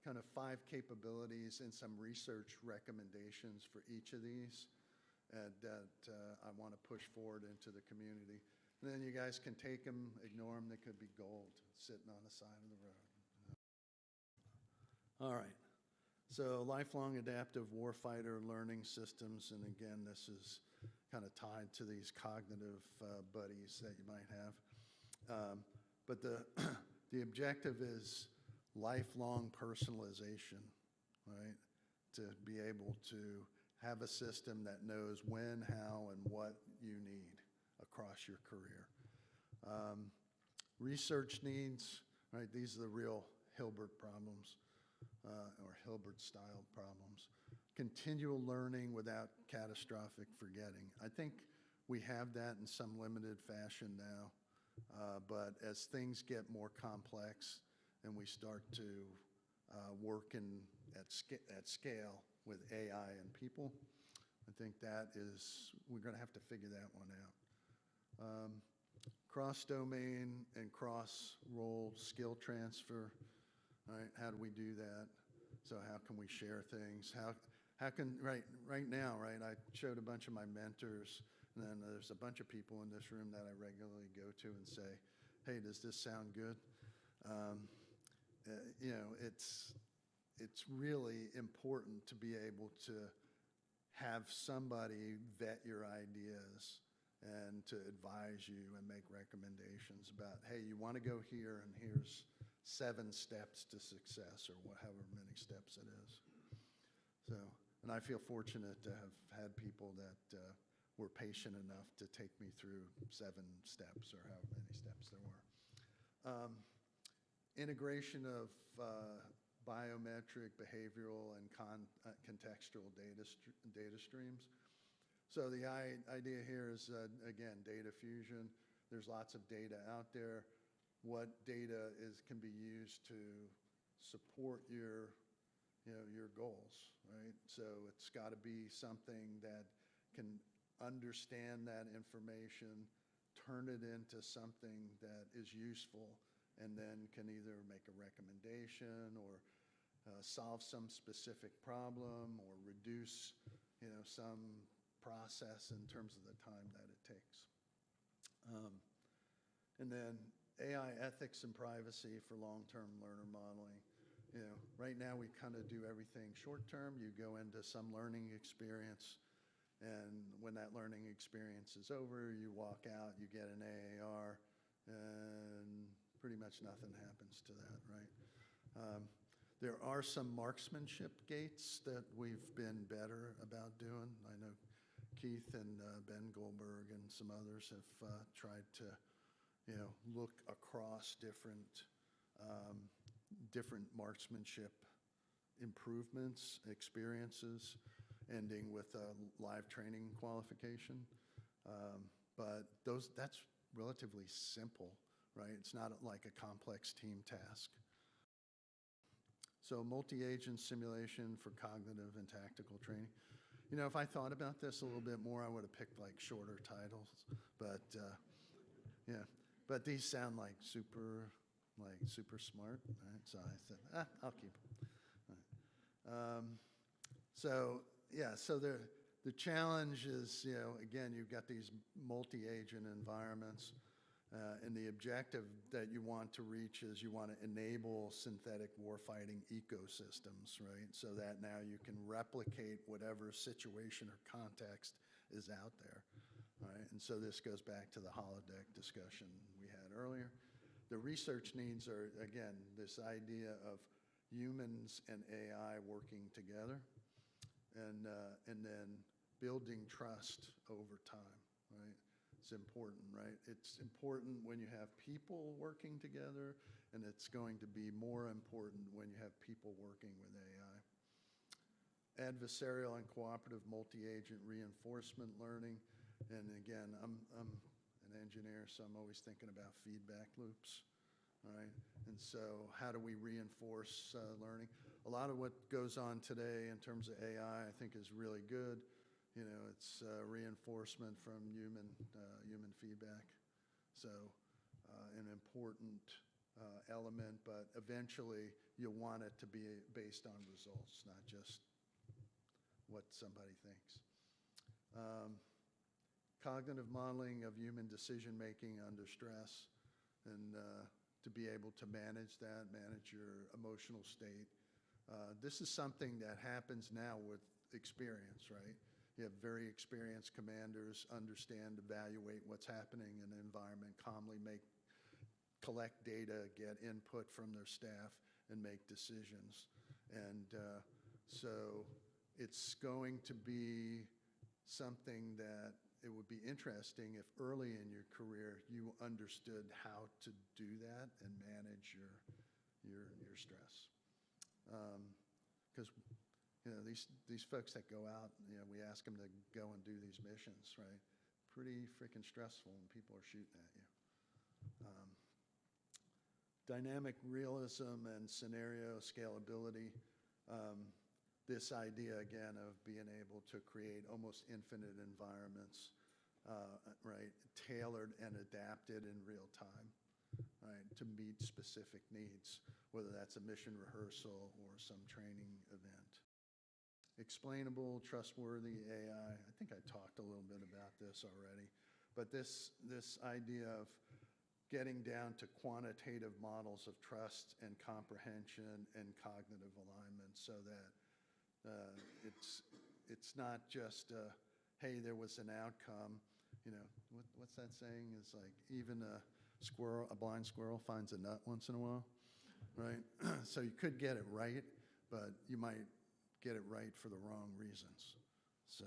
kind of 5 capabilities and some research recommendations for each of these that I want to push forward into the community. And then you guys can take them, ignore them. They could be gold sitting on the side of the road. All right. So lifelong adaptive warfighter learning systems. And again, this is kind of tied to these cognitive buddies that you might have. But the objective is lifelong personalization, right? To be able to have a system that knows when, how, and what you need across your career. Research needs, right? These are the real Hilbert problems, or Hilbert-style problems. Continual learning without catastrophic forgetting. I think we have that in some limited fashion now, but as things get more complex and we start to work at scale with AI and people, I think we're going to have to figure that one out. Cross-domain and cross-role skill transfer, right? How do we do that? So how can we share things? How can, right now, right, I showed a bunch of my mentors, and then there's a bunch of people in this room that I regularly go to and say, hey, does this sound good? It's really important to be able to have somebody vet your ideas and to advise you and make recommendations about, hey, you want to go here, and here's 7 steps to success, or however many steps it is. So, and I feel fortunate to have had people that were patient enough to take me through 7 steps, or however many steps there were. Integration of biometric, behavioral, and contextual data streams. So the idea here is, again, data fusion. There's lots of data out there. What data can be used to support your goals, right? So it's got to be something that can understand that information, turn it into something that is useful, and then can either make a recommendation or solve some specific problem or reduce, some process in terms of the time that it takes. And then AI ethics and privacy for long-term learner modeling. Right now we kind of do everything short-term. You go into some learning experience, and when that learning experience is over, you walk out, you get an AAR, and pretty much nothing happens to that, right? There are some marksmanship gates that we've been better about doing. I know Keith and Ben Goldberg and some others have tried to, look across different marksmanship improvements, experiences, ending with a live training qualification. But that's relatively simple, right? It's not like a complex team task. So multi-agent simulation for cognitive and tactical training. You know, if I thought about this a little bit more, I would have picked like shorter titles, but yeah, but these sound like super smart, right? So I said, I'll keep them. So yeah, so the challenge is, you know, again, you've got these multi-agent environments, and the objective that you want to reach is you want to enable synthetic warfighting ecosystems, right? So that now you can replicate whatever situation or context is out there, right? And so this goes back to the holodeck discussion we had earlier. The research needs are, again, this idea of humans and AI working together, and then building trust over time, right? It's important, right? It's important when you have people working together, and it's going to be more important when you have people working with AI. Adversarial and cooperative multi-agent reinforcement learning. And again, I'm an engineer, so I'm always thinking about feedback loops, right? And so how do we reinforce learning? A lot of what goes on today in terms of AI, I think, is really good. You know, it's reinforcement from human feedback. So an important element, but eventually you want it to be based on results, not just what somebody thinks. Cognitive modeling of human decision-making under stress, and to be able to manage that, manage your emotional state. This is something that happens now with experience, right? You have very experienced commanders, understand, evaluate what's happening in an environment, calmly collect data, get input from their staff, and make decisions. And so it's going to be something that it would be interesting if early in your career you understood how to do that and manage your stress. Because you know, these folks that go out, you know, we ask them to go and do these missions, right? Pretty freaking stressful when people are shooting at you. Dynamic realism and scenario scalability. This idea, again, of being able to create almost infinite environments, right? Tailored and adapted in real time, right? To meet specific needs, whether that's a mission rehearsal or some training event. Explainable, trustworthy AI. I think I talked a little bit about this already, but this idea of getting down to quantitative models of trust and comprehension and cognitive alignment, so that it's not just hey, there was an outcome. You know, what's that saying? Is like even a blind squirrel finds a nut once in a while, right? So you could get it right, but you might get it right for the wrong reasons. So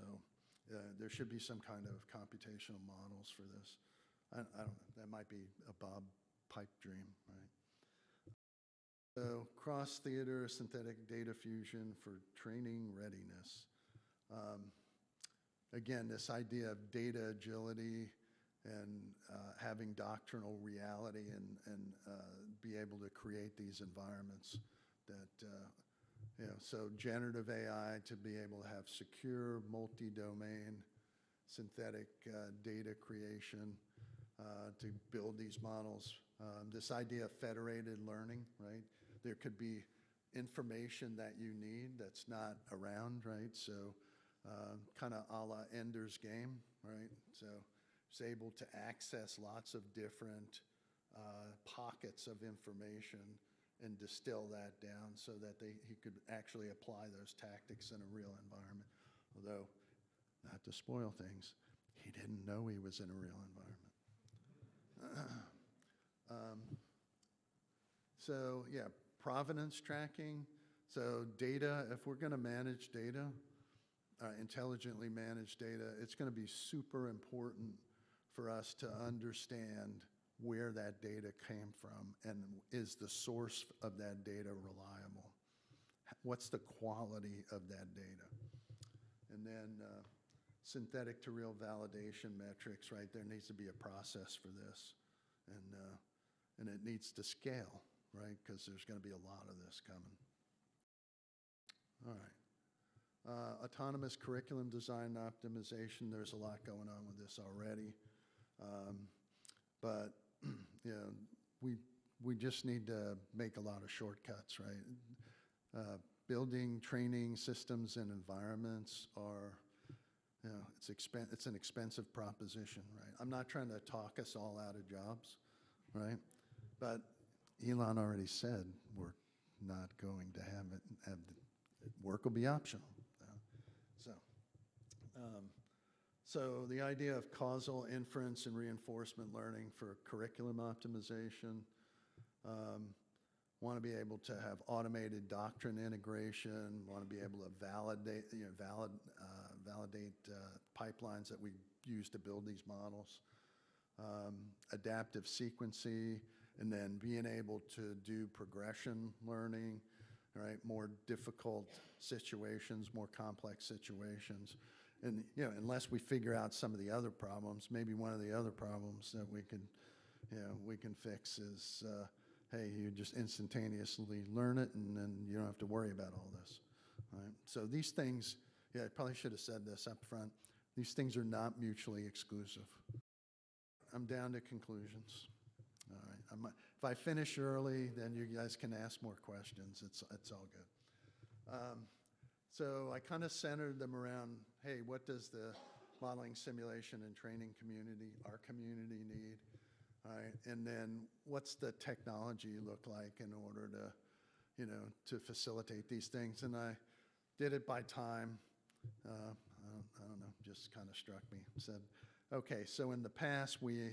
there should be some kind of computational models for this. I don't know, that might be a Bob pipe dream, right? So cross-theater synthetic data fusion for training readiness. Again, this idea of data agility and having doctrinal reality and be able to create these environments that you know, so generative AI to be able to have secure, multi-domain, synthetic data creation to build these models. This idea of federated learning, right? There could be information that you need that's not around, right? So kind of a la Ender's Game, right? So it's able to access lots of different pockets of information and distill that down so that he could actually apply those tactics in a real environment. Although, not to spoil things, he didn't know he was in a real environment. So yeah, provenance tracking. So data, if we're going to manage data, intelligently manage data, it's going to be super important for us to understand where that data came from and is the source of that data reliable? What's the quality of that data? And then synthetic to real validation metrics, right? There needs to be a process for this. And it needs to scale, right? Because there's going to be a lot of this coming. All right. Autonomous curriculum design optimization, there's a lot going on with this already. But, you know, we just need to make a lot of shortcuts, right? Building training systems and environments are, you know, it's an expensive proposition, right? I'm not trying to talk us all out of jobs, right? But Elon already said we're not going to work will be optional. So the idea of causal inference and reinforcement learning for curriculum optimization. Want to be able to have automated doctrine integration. Want to be able to validate, validate pipelines that we use to build these models. Adaptive sequencing, and then being able to do progression learning, right? More difficult situations, more complex situations. And, you know, unless we figure out some of the other problems, maybe one of the other problems that we can fix is, hey, you just instantaneously learn it and then you don't have to worry about all this, right? So these things, I probably should have said this up front, these things are not mutually exclusive. I'm down to conclusions. All right. If I finish early, then you guys can ask more questions. It's all good. So I kind of centered them around, hey, what does the modeling, simulation, and training community, our community need? All right. And then what's the technology look like in order to, you know, to facilitate these things? And I did it by time. I don't know, just kind of struck me. Said, okay, so in the past, we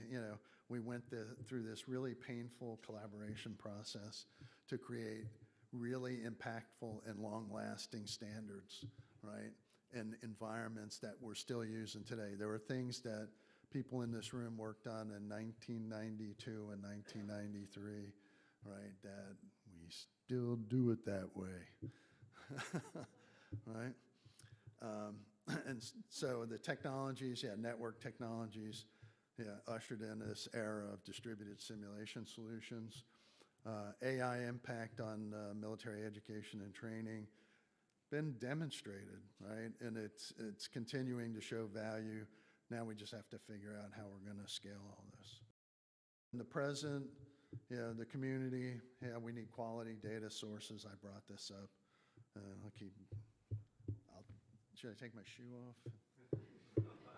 went through this really painful collaboration process to create really impactful and long-lasting standards, right? And environments that we're still using today. There were things that people in this room worked on in 1992 and 1993, right? That we still do it that way, right? And so the technologies, network technologies, ushered in this era of distributed simulation solutions. AI impact on military education and training, been demonstrated, right? And it's continuing to show value. Now we just have to figure out how we're going to scale all this. In the present, the community, we need quality data sources. I brought this up. Should I take my shoe off?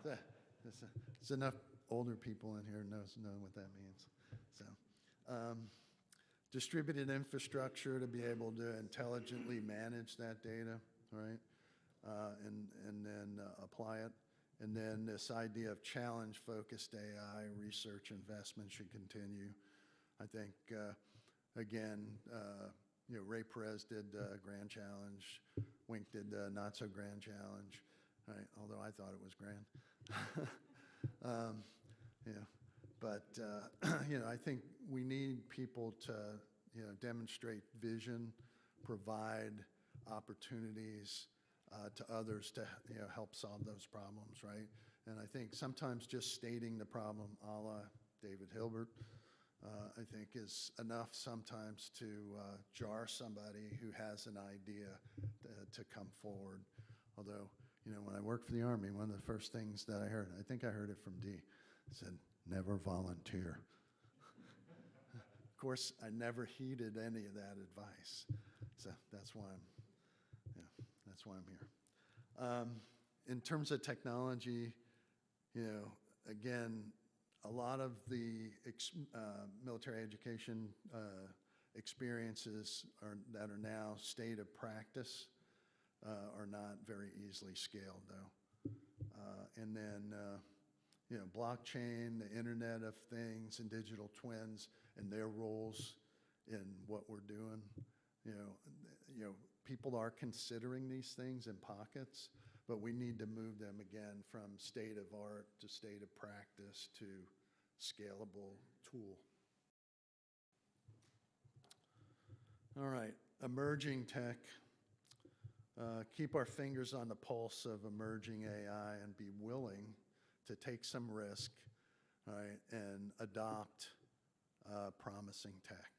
There's enough older people in here know what that means. So, distributed infrastructure to be able to intelligently manage that data, right? And then apply it. And then this idea of challenge-focused AI research investment should continue. I think, again, Ray Perez did Grand Challenge. Wink did the not-so-grand challenge, right? Although I thought it was grand. I think we need people to, demonstrate vision, provide opportunities to others to, help solve those problems, right? And I think sometimes just stating the problem, a la David Hilbert, I think is enough sometimes to jar somebody who has an idea to come forward. Although, when I worked for the Army, one of the first things that I heard, I think I heard it from D, said, never volunteer. Of course, I never heeded any of that advice. So that's why I'm here. In terms of technology, again, a lot of the military education experiences that are now state of practice are not very easily scaled, though. And then, blockchain, the Internet of Things, and digital twins, and their roles in what we're doing. People are considering these things in pockets, but we need to move them again from state of art to state of practice to scalable tool. All right, emerging tech. Keep our fingers on the pulse of emerging AI and be willing to take some risk, right, and adopt promising tech,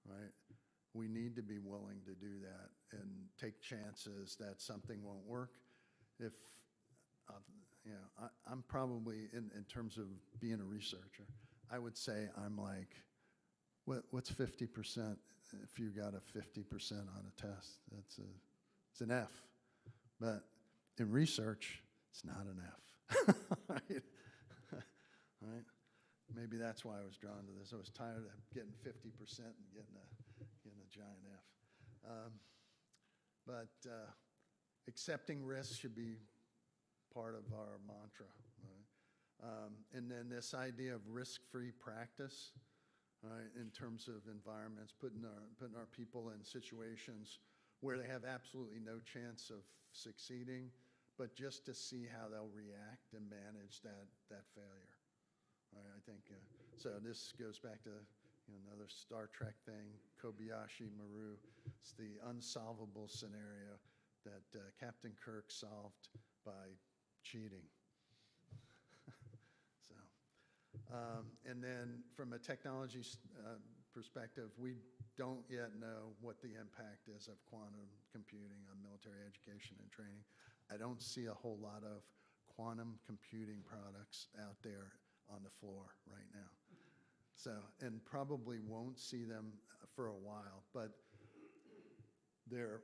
right? we need to be willing to do that and take chances that something won't work. If, I'm probably, in terms of being a researcher, I would say I'm like, what's 50%? If you got a 50% on a test, it's an F. But in research, it's not an F. Right? Right? Maybe that's why I was drawn to this. I was tired of getting 50% and getting a giant F. But accepting risk should be part of our mantra. Right? And then this idea of risk-free practice, right, in terms of environments, putting our people in situations where they have absolutely no chance of succeeding, but just to see how they'll react and manage that failure. Right, I think, so this goes back to another Star Trek thing, Kobayashi Maru. It's the unsolvable scenario that Captain Kirk solved by cheating. So, and then from a technology perspective, we don't yet know what the impact is of quantum computing on military education and training. I don't see a whole lot of quantum computing products out there on the floor right now. So, and probably won't see them for a while, but they're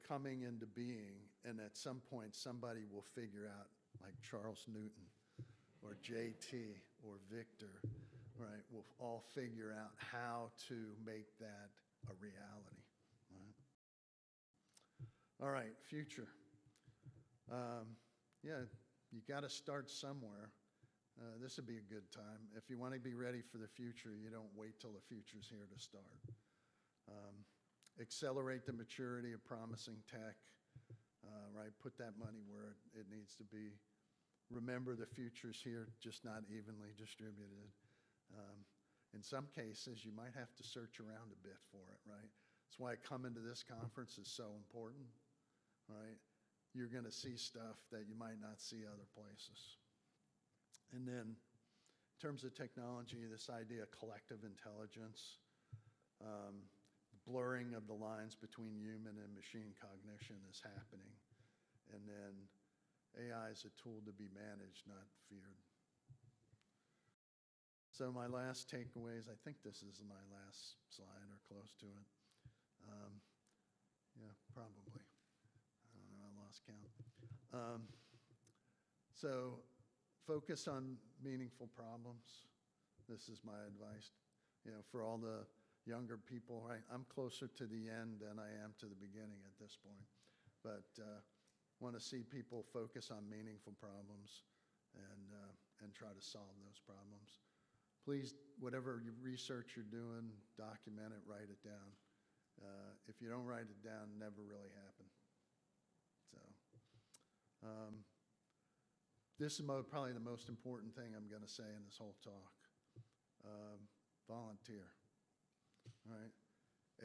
coming into being, and at some point somebody will figure out, like Charles Newton or JT or Victor, right, will all figure out how to make that a reality. Right? All right, future. Yeah, you got to start somewhere. This would be a good time. If you want to be ready for the future, you don't wait till the future's here to start. Accelerate the maturity of promising tech, right? Put that money where it needs to be. Remember, the future's here, just not evenly distributed. In some cases, you might have to search around a bit for it, right? That's why coming to this conference is so important, right? You're going to see stuff that you might not see other places. And then, in terms of technology, this idea of collective intelligence, blurring of the lines between human and machine cognition is happening. And then AI is a tool to be managed, not feared. So my last takeaways, I think this is my last slide or close to it. Yeah, probably. I don't know, I lost count. So focus on meaningful problems. This is my advice, for all the younger people. Right? I'm closer to the end than I am to the beginning at this point. But want to see people focus on meaningful problems and try to solve those problems. Please, whatever research you're doing, document it, write it down. If you don't write it down, it never really happened. So this is probably the most important thing I'm going to say in this whole talk. Volunteer. All right?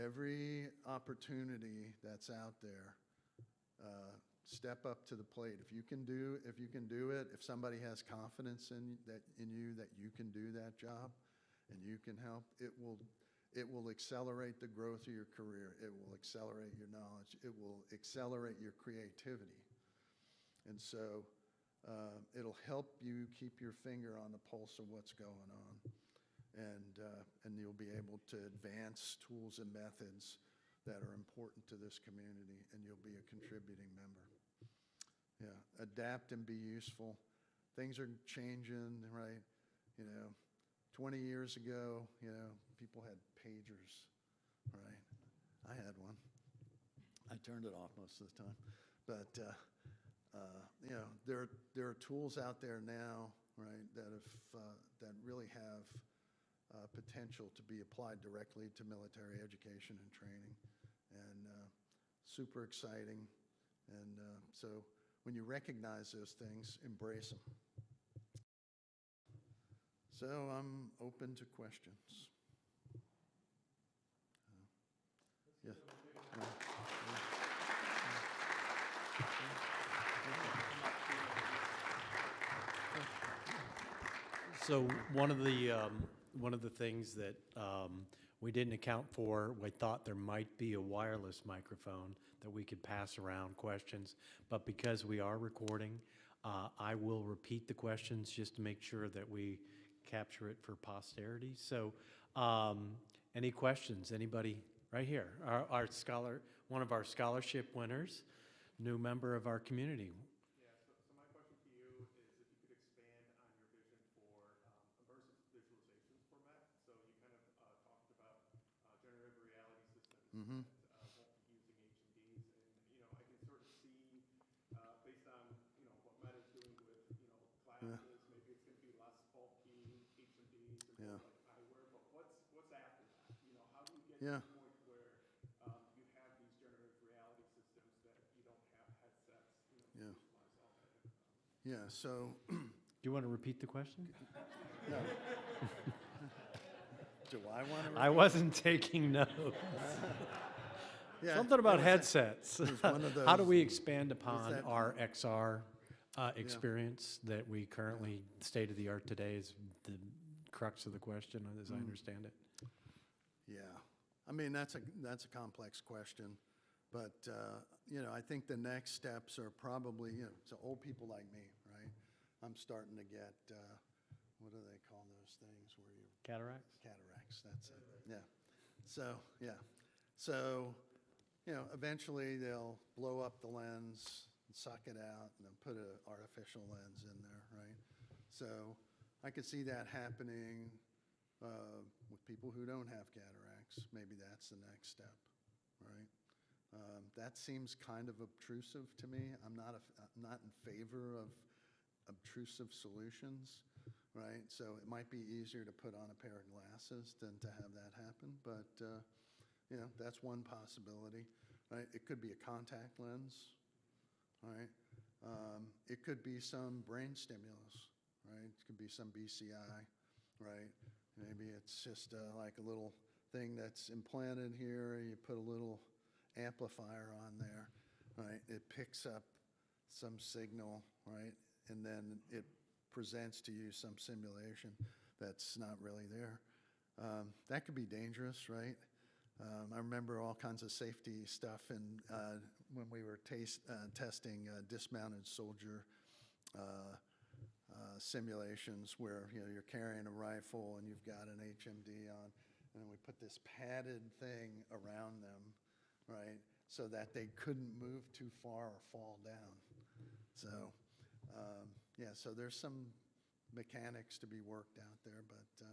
Every opportunity that's out there, step up to the plate. If you can do it, if somebody has confidence in you that you can do that job and you can help, it will accelerate the growth of your career. It will accelerate your knowledge. It will accelerate your creativity. And so it'll help you keep your finger on the pulse of what's going on. And you'll be able to advance tools and methods that are important to this community, and you'll be a contributing member. Yeah, adapt and be useful. Things are changing, right? 20 years ago, people had pagers, right? I had one. I turned it off most of the time. But, there are tools out there now, right, that really have potential to be applied directly to military education and training, and super exciting. And so when you recognize those things, embrace them. So I'm open to questions. Yeah. So one of the things that We didn't account for, we thought there might be a wireless microphone that we could pass around questions, but because we are recording, I will repeat the questions just to make sure that we capture it for posterity. So, any questions? Anybody? Right here, our scholar, one of our scholarship winners, new member of our community. Yeah, so my question to you is if you could expand on your vision for immersive visualizations format. So you kind of talked about generative reality systems Mm-hmm. that won't be using HMDs. And, you know, I can sort of see, based on, you know, what Meta's doing with, you know, Yeah. glasses, maybe it's going to be less bulky HMDs and Yeah. more like eyewear. But what's after that? You know, how do you get Yeah. to the point where you have these generative reality systems that you don't have headsets, you know, to Yeah. visualize all that? Yeah, so, Do you want to repeat the question? no. Do I want to? I wasn't taking notes. Yeah, Something it about was headsets. was one of How do those- we expand upon that- our XR experience that we currently, state of the art today is the crux of the question, as I understand it? Yeah, I mean, that's a complex question, but, you know, I think the next steps are probably, you know, so old people like me, right? I'm starting to get, what do they call those things where you Cataracts? cataracts, that's it, yeah. So, yeah, so, you know, eventually they'll blow up the lens, suck it out, and they'll put an artificial lens in there, right? So I could see that happening with people who don't have cataracts. Maybe that's the next step, right? That seems kind of obtrusive to me. I'm not in favor of obtrusive solutions, right? So it might be easier to put on a pair of glasses than to have that happen, but, you know, that's one possibility, right? It could be a contact lens, right? It could be some brain stimulus, right? It could be some BCI, right? Maybe it's just like a little thing that's implanted here. You put a little amplifier on there, right? It picks up some signal, right? And then it presents to you some simulation that's not really there. That could be dangerous, right? I remember all kinds of safety stuff when we were testing dismounted soldier simulations where, you know, you're carrying a rifle and you've got an HMD on, and we put this padded thing around them, right, so that they couldn't move too far or fall down. So, yeah, so there's some mechanics to be worked out there, but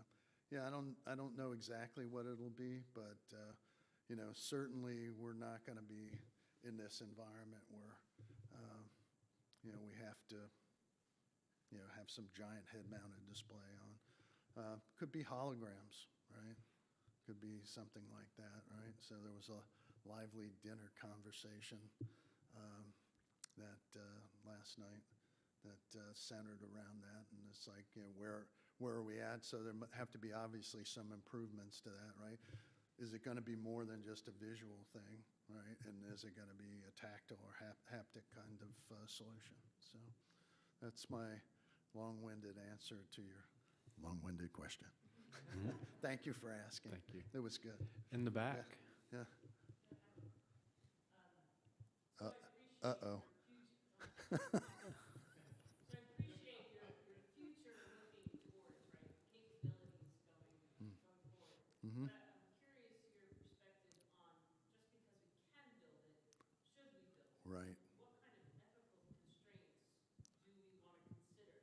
yeah, I don't know exactly what it'll be, but you know, certainly we're not going to be in this environment where you know, we have to, you know, have some giant head-mounted display on. Could be holograms, right? Could be something like that, right? So there was a lively dinner conversation that last night that centered around that, and it's like, you know, where are we at? So there have to be obviously some improvements to that, right? Is it going to be more than just a visual thing, right? And is it going to be a tactile or haptic kind of solution? So that's my long-winded answer to your long-winded question. Thank you for asking. Thank you. It was good. In the back? Yeah. Uh-oh. So I appreciate your future looking towards, right, capabilities going forward. Mm-hmm. But I'm curious your perspective on just because we can build it, should we build it? Right. What kind of ethical constraints do we want to consider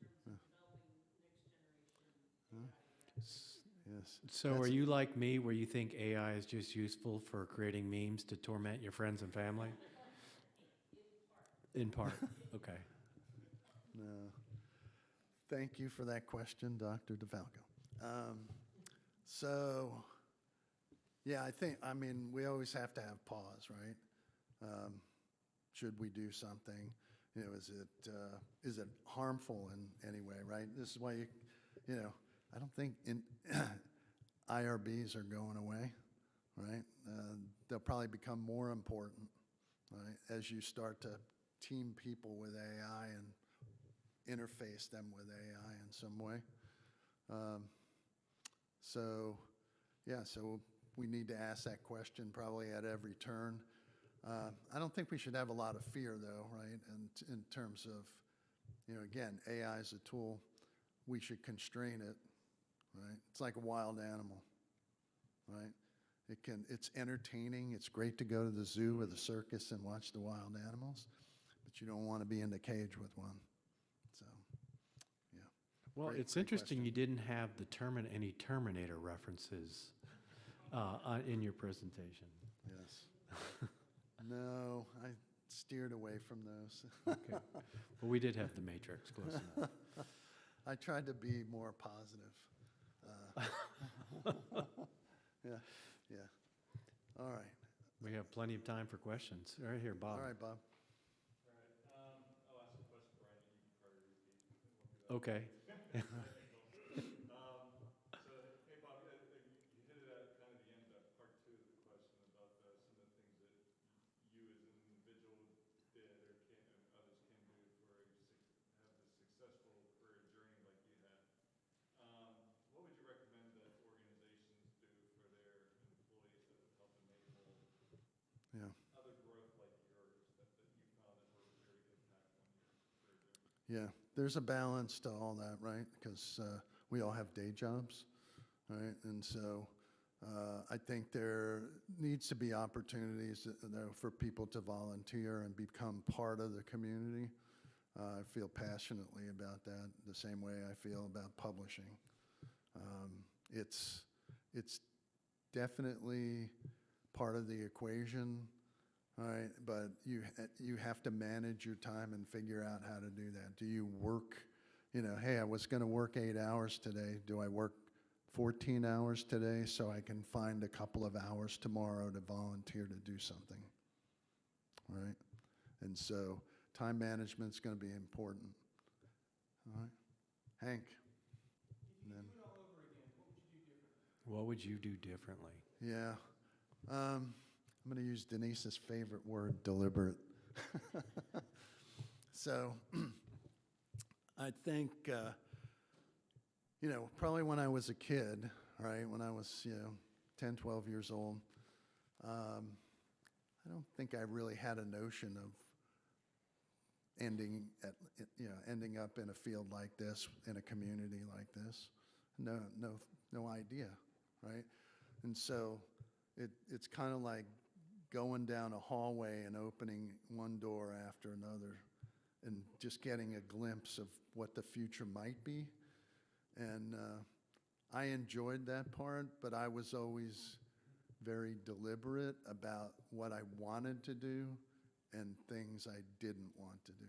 in terms of developing next generation AI? Yes. So are you like me, where you think AI is just useful for creating memes to torment your friends and family? In part, okay. No. Thank you for that question, Dr. DeFalco. So, yeah, I mean, we always have to have pause, right? Should we do something? You know, is it harmful in any way, right? This is why you know, I don't think IRBs are going away, right? They'll probably become more important, right, as you start to team people with AI and interface them with AI in some way. So, Yeah, so we need to ask that question probably at every turn. I don't think we should have a lot of fear, though, right? And in terms of, again, AI is a tool. We should constrain it, right? It's like a wild animal, right? It's entertaining. It's great to go to the zoo or the circus and watch the wild animals, but you don't want to be in the cage with one. So, yeah. Well, Great- it's great interesting question. you didn't have any Terminator references in your presentation. Yes. No, I steered away from those. Okay. But we did have the Matrix close enough. I tried to be more positive. Yeah, yeah. All right. We have plenty of time for questions. Right here, Bob. All right, Bob. I'll ask a question, Brian, and you can probably repeat. It won't be that Okay. So, hey, Bob, you hit it at kind of the end of part two of the question about some of the things that you as an individual did or can, and others can do for have the successful career journey like you had. What would you recommend that organizations do for their employees that would help enable Yeah. other growth like yours that you found that were very impactful on your career journey? Yeah, there's a balance to all that, right? Because we all have day jobs, right? And so I think there needs to be opportunities for people to volunteer and become part of the community. I feel passionately about that, the same way I feel about publishing. It's definitely part of the equation. All right, but you have to manage your time and figure out how to do that. Do you work, hey, I was going to work 8 hours today. Do I work 14 hours today so I can find a couple of hours tomorrow to volunteer to do something? All right, and so time management's going to be important. All right, Hank. If you could do it all over again, what would you do differently? What would you do differently? Yeah. I'm going to use Denise's favorite word, deliberate. So I think, probably when I was a kid, right, when I was, 10, 12 years old, I don't think I really had a notion of ending up in a field like this, in a community like this. No idea, right? And so it's kind of like going down a hallway and opening one door after another and just getting a glimpse of what the future might be. And I enjoyed that part, but I was always very deliberate about what I wanted to do and things I didn't want to do.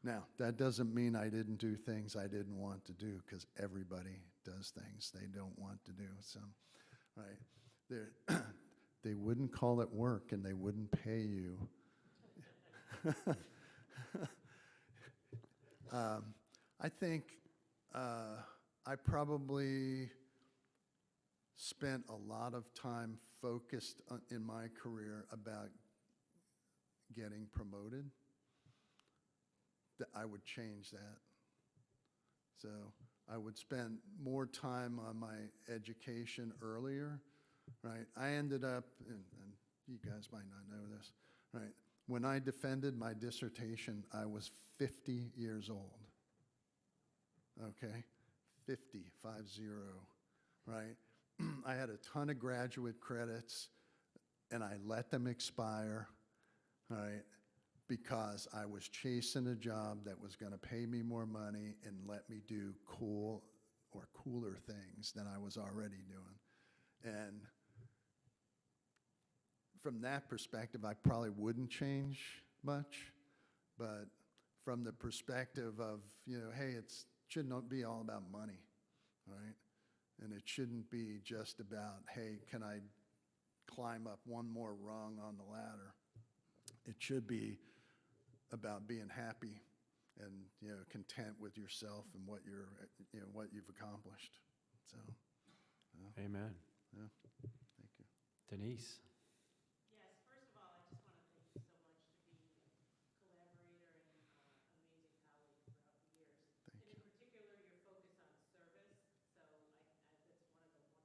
Now, that doesn't mean I didn't do things I didn't want to do, because everybody does things they don't want to do. So, right, they wouldn't call it work and they wouldn't pay you. I think I probably spent a lot of time focused in my career about getting promoted. That I would change that. So I would spend more time on my education earlier, right? I ended up, and you guys might not know this, right? When I defended my dissertation, I was 50 years old, okay? 50, right? I had a ton of graduate credits, and I let them expire, all right? Because I was chasing a job that was going to pay me more money and let me do cool or cooler things than I was already doing. And from that perspective, I probably wouldn't change much. But from the perspective of, hey, it shouldn't be all about money, right? And it shouldn't be just about, hey, can I climb up one more rung on the ladder? It should be about being happy and content with yourself and what you've accomplished. So, Amen. yeah, thank you. Denise? Yes, first of all, I just want to thank you so much to be a collaborator and amazing colleague throughout the years. Thank And you. in particular, your focus on service. So that's one of the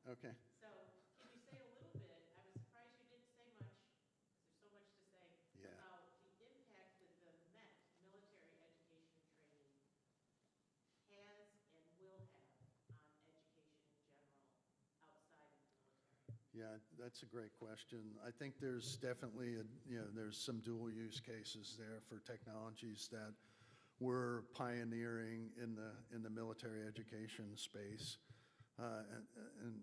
Okay. So can you say a little bit, I was surprised you didn't say much, because there's so much to say, Yeah. about the impact that the MET, military education and training, has and will have on education in general outside of the military. Yeah, that's a great question. I think there's definitely, there's some dual use cases there for technologies that we're pioneering in the military education space. And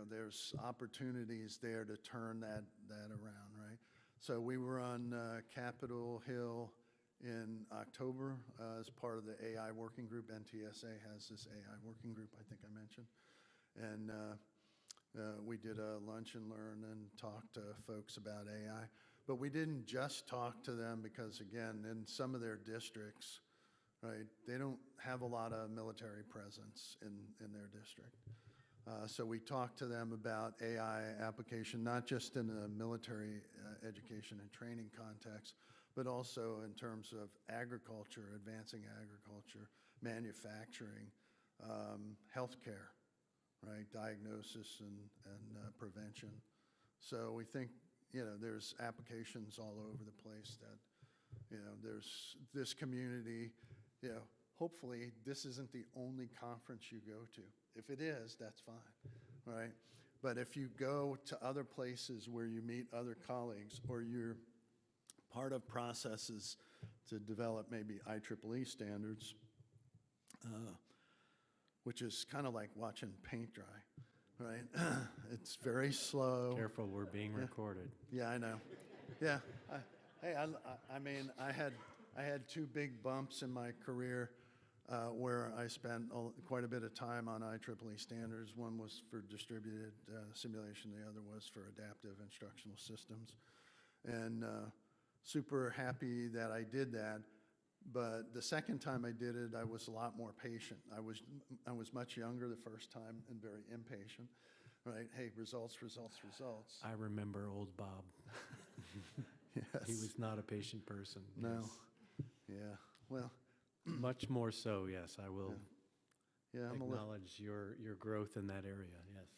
there's opportunities there to turn that around, right? So we were on Capitol Hill in October as part of the AI working group. NTSA has this AI working group, I think I mentioned. And we did a lunch and learn and talked to folks about AI. But we didn't just talk to them because, again, in some of their districts, right, they don't have a lot of military presence in their district. So we talked to them about AI application, not just in the military education and training context, but also in terms of agriculture, advancing agriculture, manufacturing, healthcare, right, diagnosis and prevention. So we think, there's applications all over the place that, there's this community, hopefully this isn't the only conference you go to. If it is, that's fine, right? But if you go to other places where you meet other colleagues or you're part of processes to develop maybe IEEE standards, which is kind of like watching paint dry, right? It's very slow. Careful, we're being recorded. Yeah, I know. Yeah. Hey, I mean, I had two big bumps in my career where I spent quite a bit of time on IEEE standards. One was for distributed simulation. The other was for adaptive instructional systems. And super happy that I did that. But the second time I did it, I was a lot more patient. I was much younger the first time and very impatient, right? Hey, results, results, results. I remember old Bob. Yes. He was not a patient person. No. Yes. Yeah. Well, Much more so, yes. I will yeah, I'm a little. acknowledge your growth in that area, yes.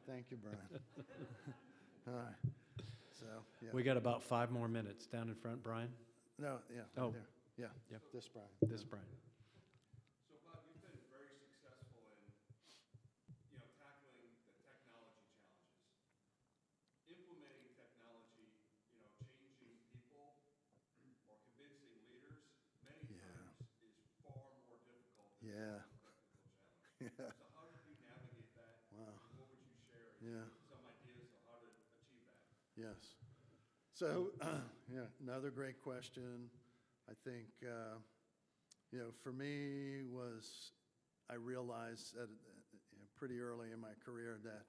Thank you, Brian. All right. So, yeah. We got about 5 more minutes. Down in front, Brian? No, yeah. Oh. There. Yeah. Yep. This Brian. This Brian. So Bob, you've been very successful in, tackling the technology challenges. Implementing technology, changing people or convincing leaders many times is far more difficult than Yeah. solving technical challenges. Yeah. So how did you navigate that? Wow. And what would you share Yeah. some ideas of how to achieve that? Yes. So, yeah, another great question. I think, for me was I realized that, pretty early in my career that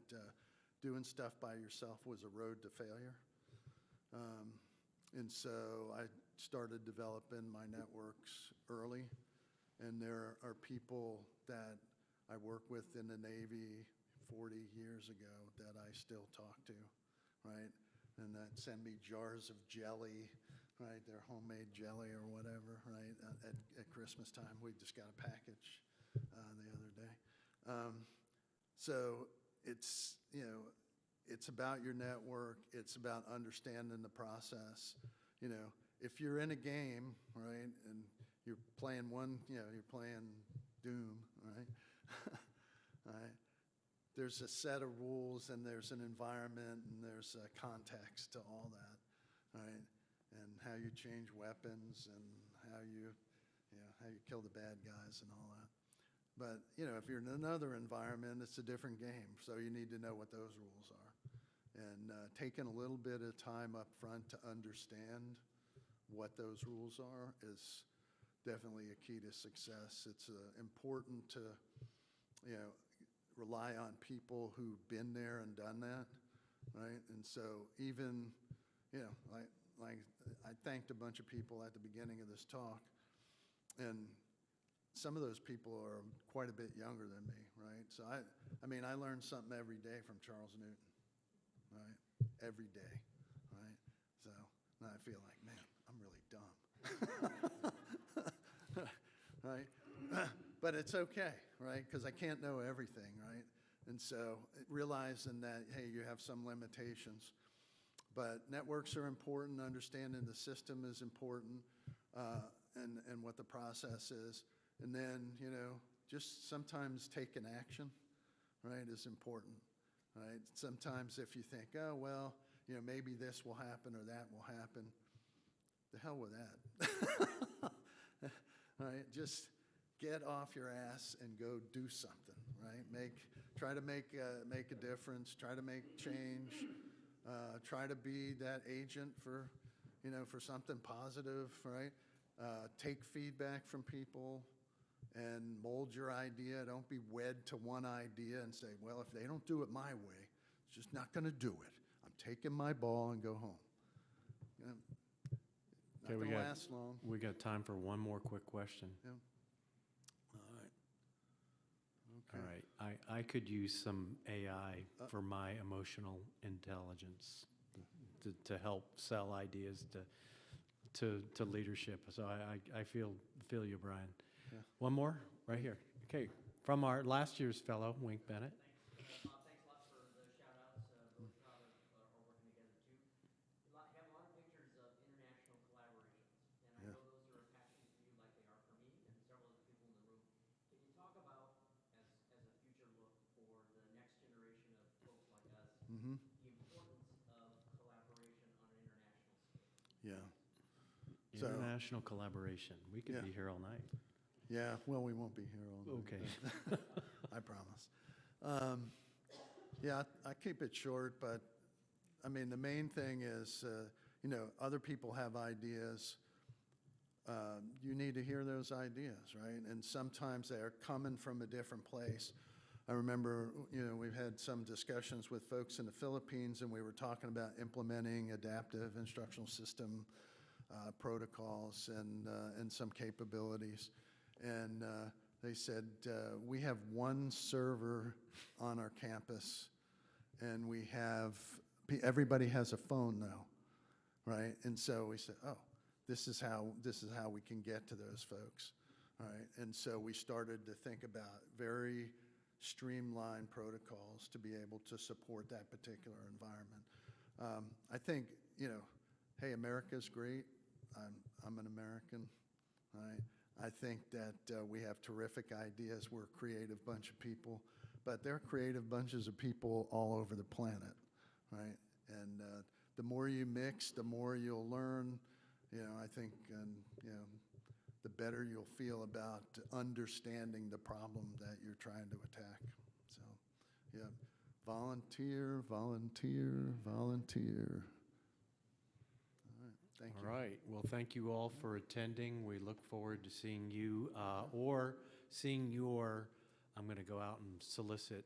doing stuff by yourself was a road to failure. And so I started developing my networks early. And there are people that I work with in the Navy 40 years ago that I still talk to, right? And that send me jars of jelly, right? Their homemade jelly or whatever, right? At Christmas time, we just got a package the other day. So it's, it's about your network. It's about understanding the process. If you're in a game, right, and you're playing you're playing Doom, right? Right? There's a set of rules and there's an environment and there's a context to all that, right? And how you change weapons and how you kill the bad guys and all that. But, if you're in another environment, it's a different game. So you need to know what those rules are. And taking a little bit of time up front to understand what those rules are is definitely a key to success. It's important to, rely on people who've been there and done that, right? And so even, like I thanked a bunch of people at the beginning of this talk, and some of those people are quite a bit younger than me, right? So I mean, I learn something every day from Charles Newton, right? Every day, right? So now I feel like, man, I'm really dumb, right? But it's okay, right? Because I can't know everything, right? And so realizing that, hey, you have some limitations. But networks are important, understanding the system is important, and what the process is. And then, just sometimes taking action, right, is important, right? Sometimes if you think, oh, well, maybe this will happen or that will happen, the hell with that. All right, just get off your ass and go do something, right? Try to make a difference, try to make change, try to be that agent for something positive, right? Take feedback from people and mold your idea. Don't be wed to one idea and say, well, if they don't do it my way, it's just not going to do it. I'm taking my ball and go home. Not going to last long. We got time for one more quick question. Yeah. All right. Okay. All right. I could use some AI for my emotional intelligence to help sell ideas to leadership. So I feel you, Brian. Yeah. One more right here. Okay. From our last year's fellow, Wink Bennett. Thanks a lot for the shout-outs. Really proud of our working together, too. Have a lot of pictures of international collaborations, and I know those are a passion for you like they are for me and several other people in the room. Can you talk about, as a future look for the next generation of folks like us, Mm-hmm. the importance of collaboration on an international scale? Yeah. So- International collaboration. We could Yeah. be here all night. Yeah, well, we won't be here all night. Okay. I promise. Yeah, I keep it short, but, I mean, the main thing is, other people have ideas. You need to hear those ideas, right? And sometimes they're coming from a different place. I remember, we've had some discussions with folks in the Philippines, and we were talking about implementing adaptive instructional system protocols and some capabilities. And they said, we have one server on our campus, and everybody has a phone now, right? And so we said, oh, this is how we can get to those folks, right? And so we started to think about very streamlined protocols to be able to support that particular environment. I think, hey, America's great. I'm an American, right? I think that we have terrific ideas. We're a creative bunch of people, but there are creative bunches of people all over the planet, right? And the more you mix, the more you'll learn. I think, the better you'll feel about understanding the problem that you're trying to attack. So, yeah, volunteer, volunteer, volunteer. Thank you. All right. Well, thank you all for attending. We look forward to seeing you or seeing I'm going to go out and solicit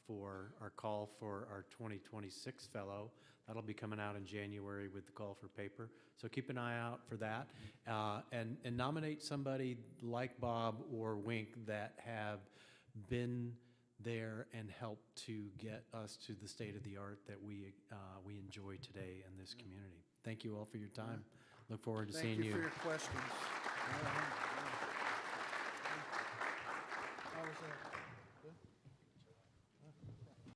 for our call for our 2026 fellow. That'll be coming out in January with the call for paper. So keep an eye out for that. And nominate somebody like Bob or Wink that have been there and helped to get us to the state of the art that we enjoy today in this community. Thank you all for your time. Look forward to seeing Thank you. you for your questions. How was that?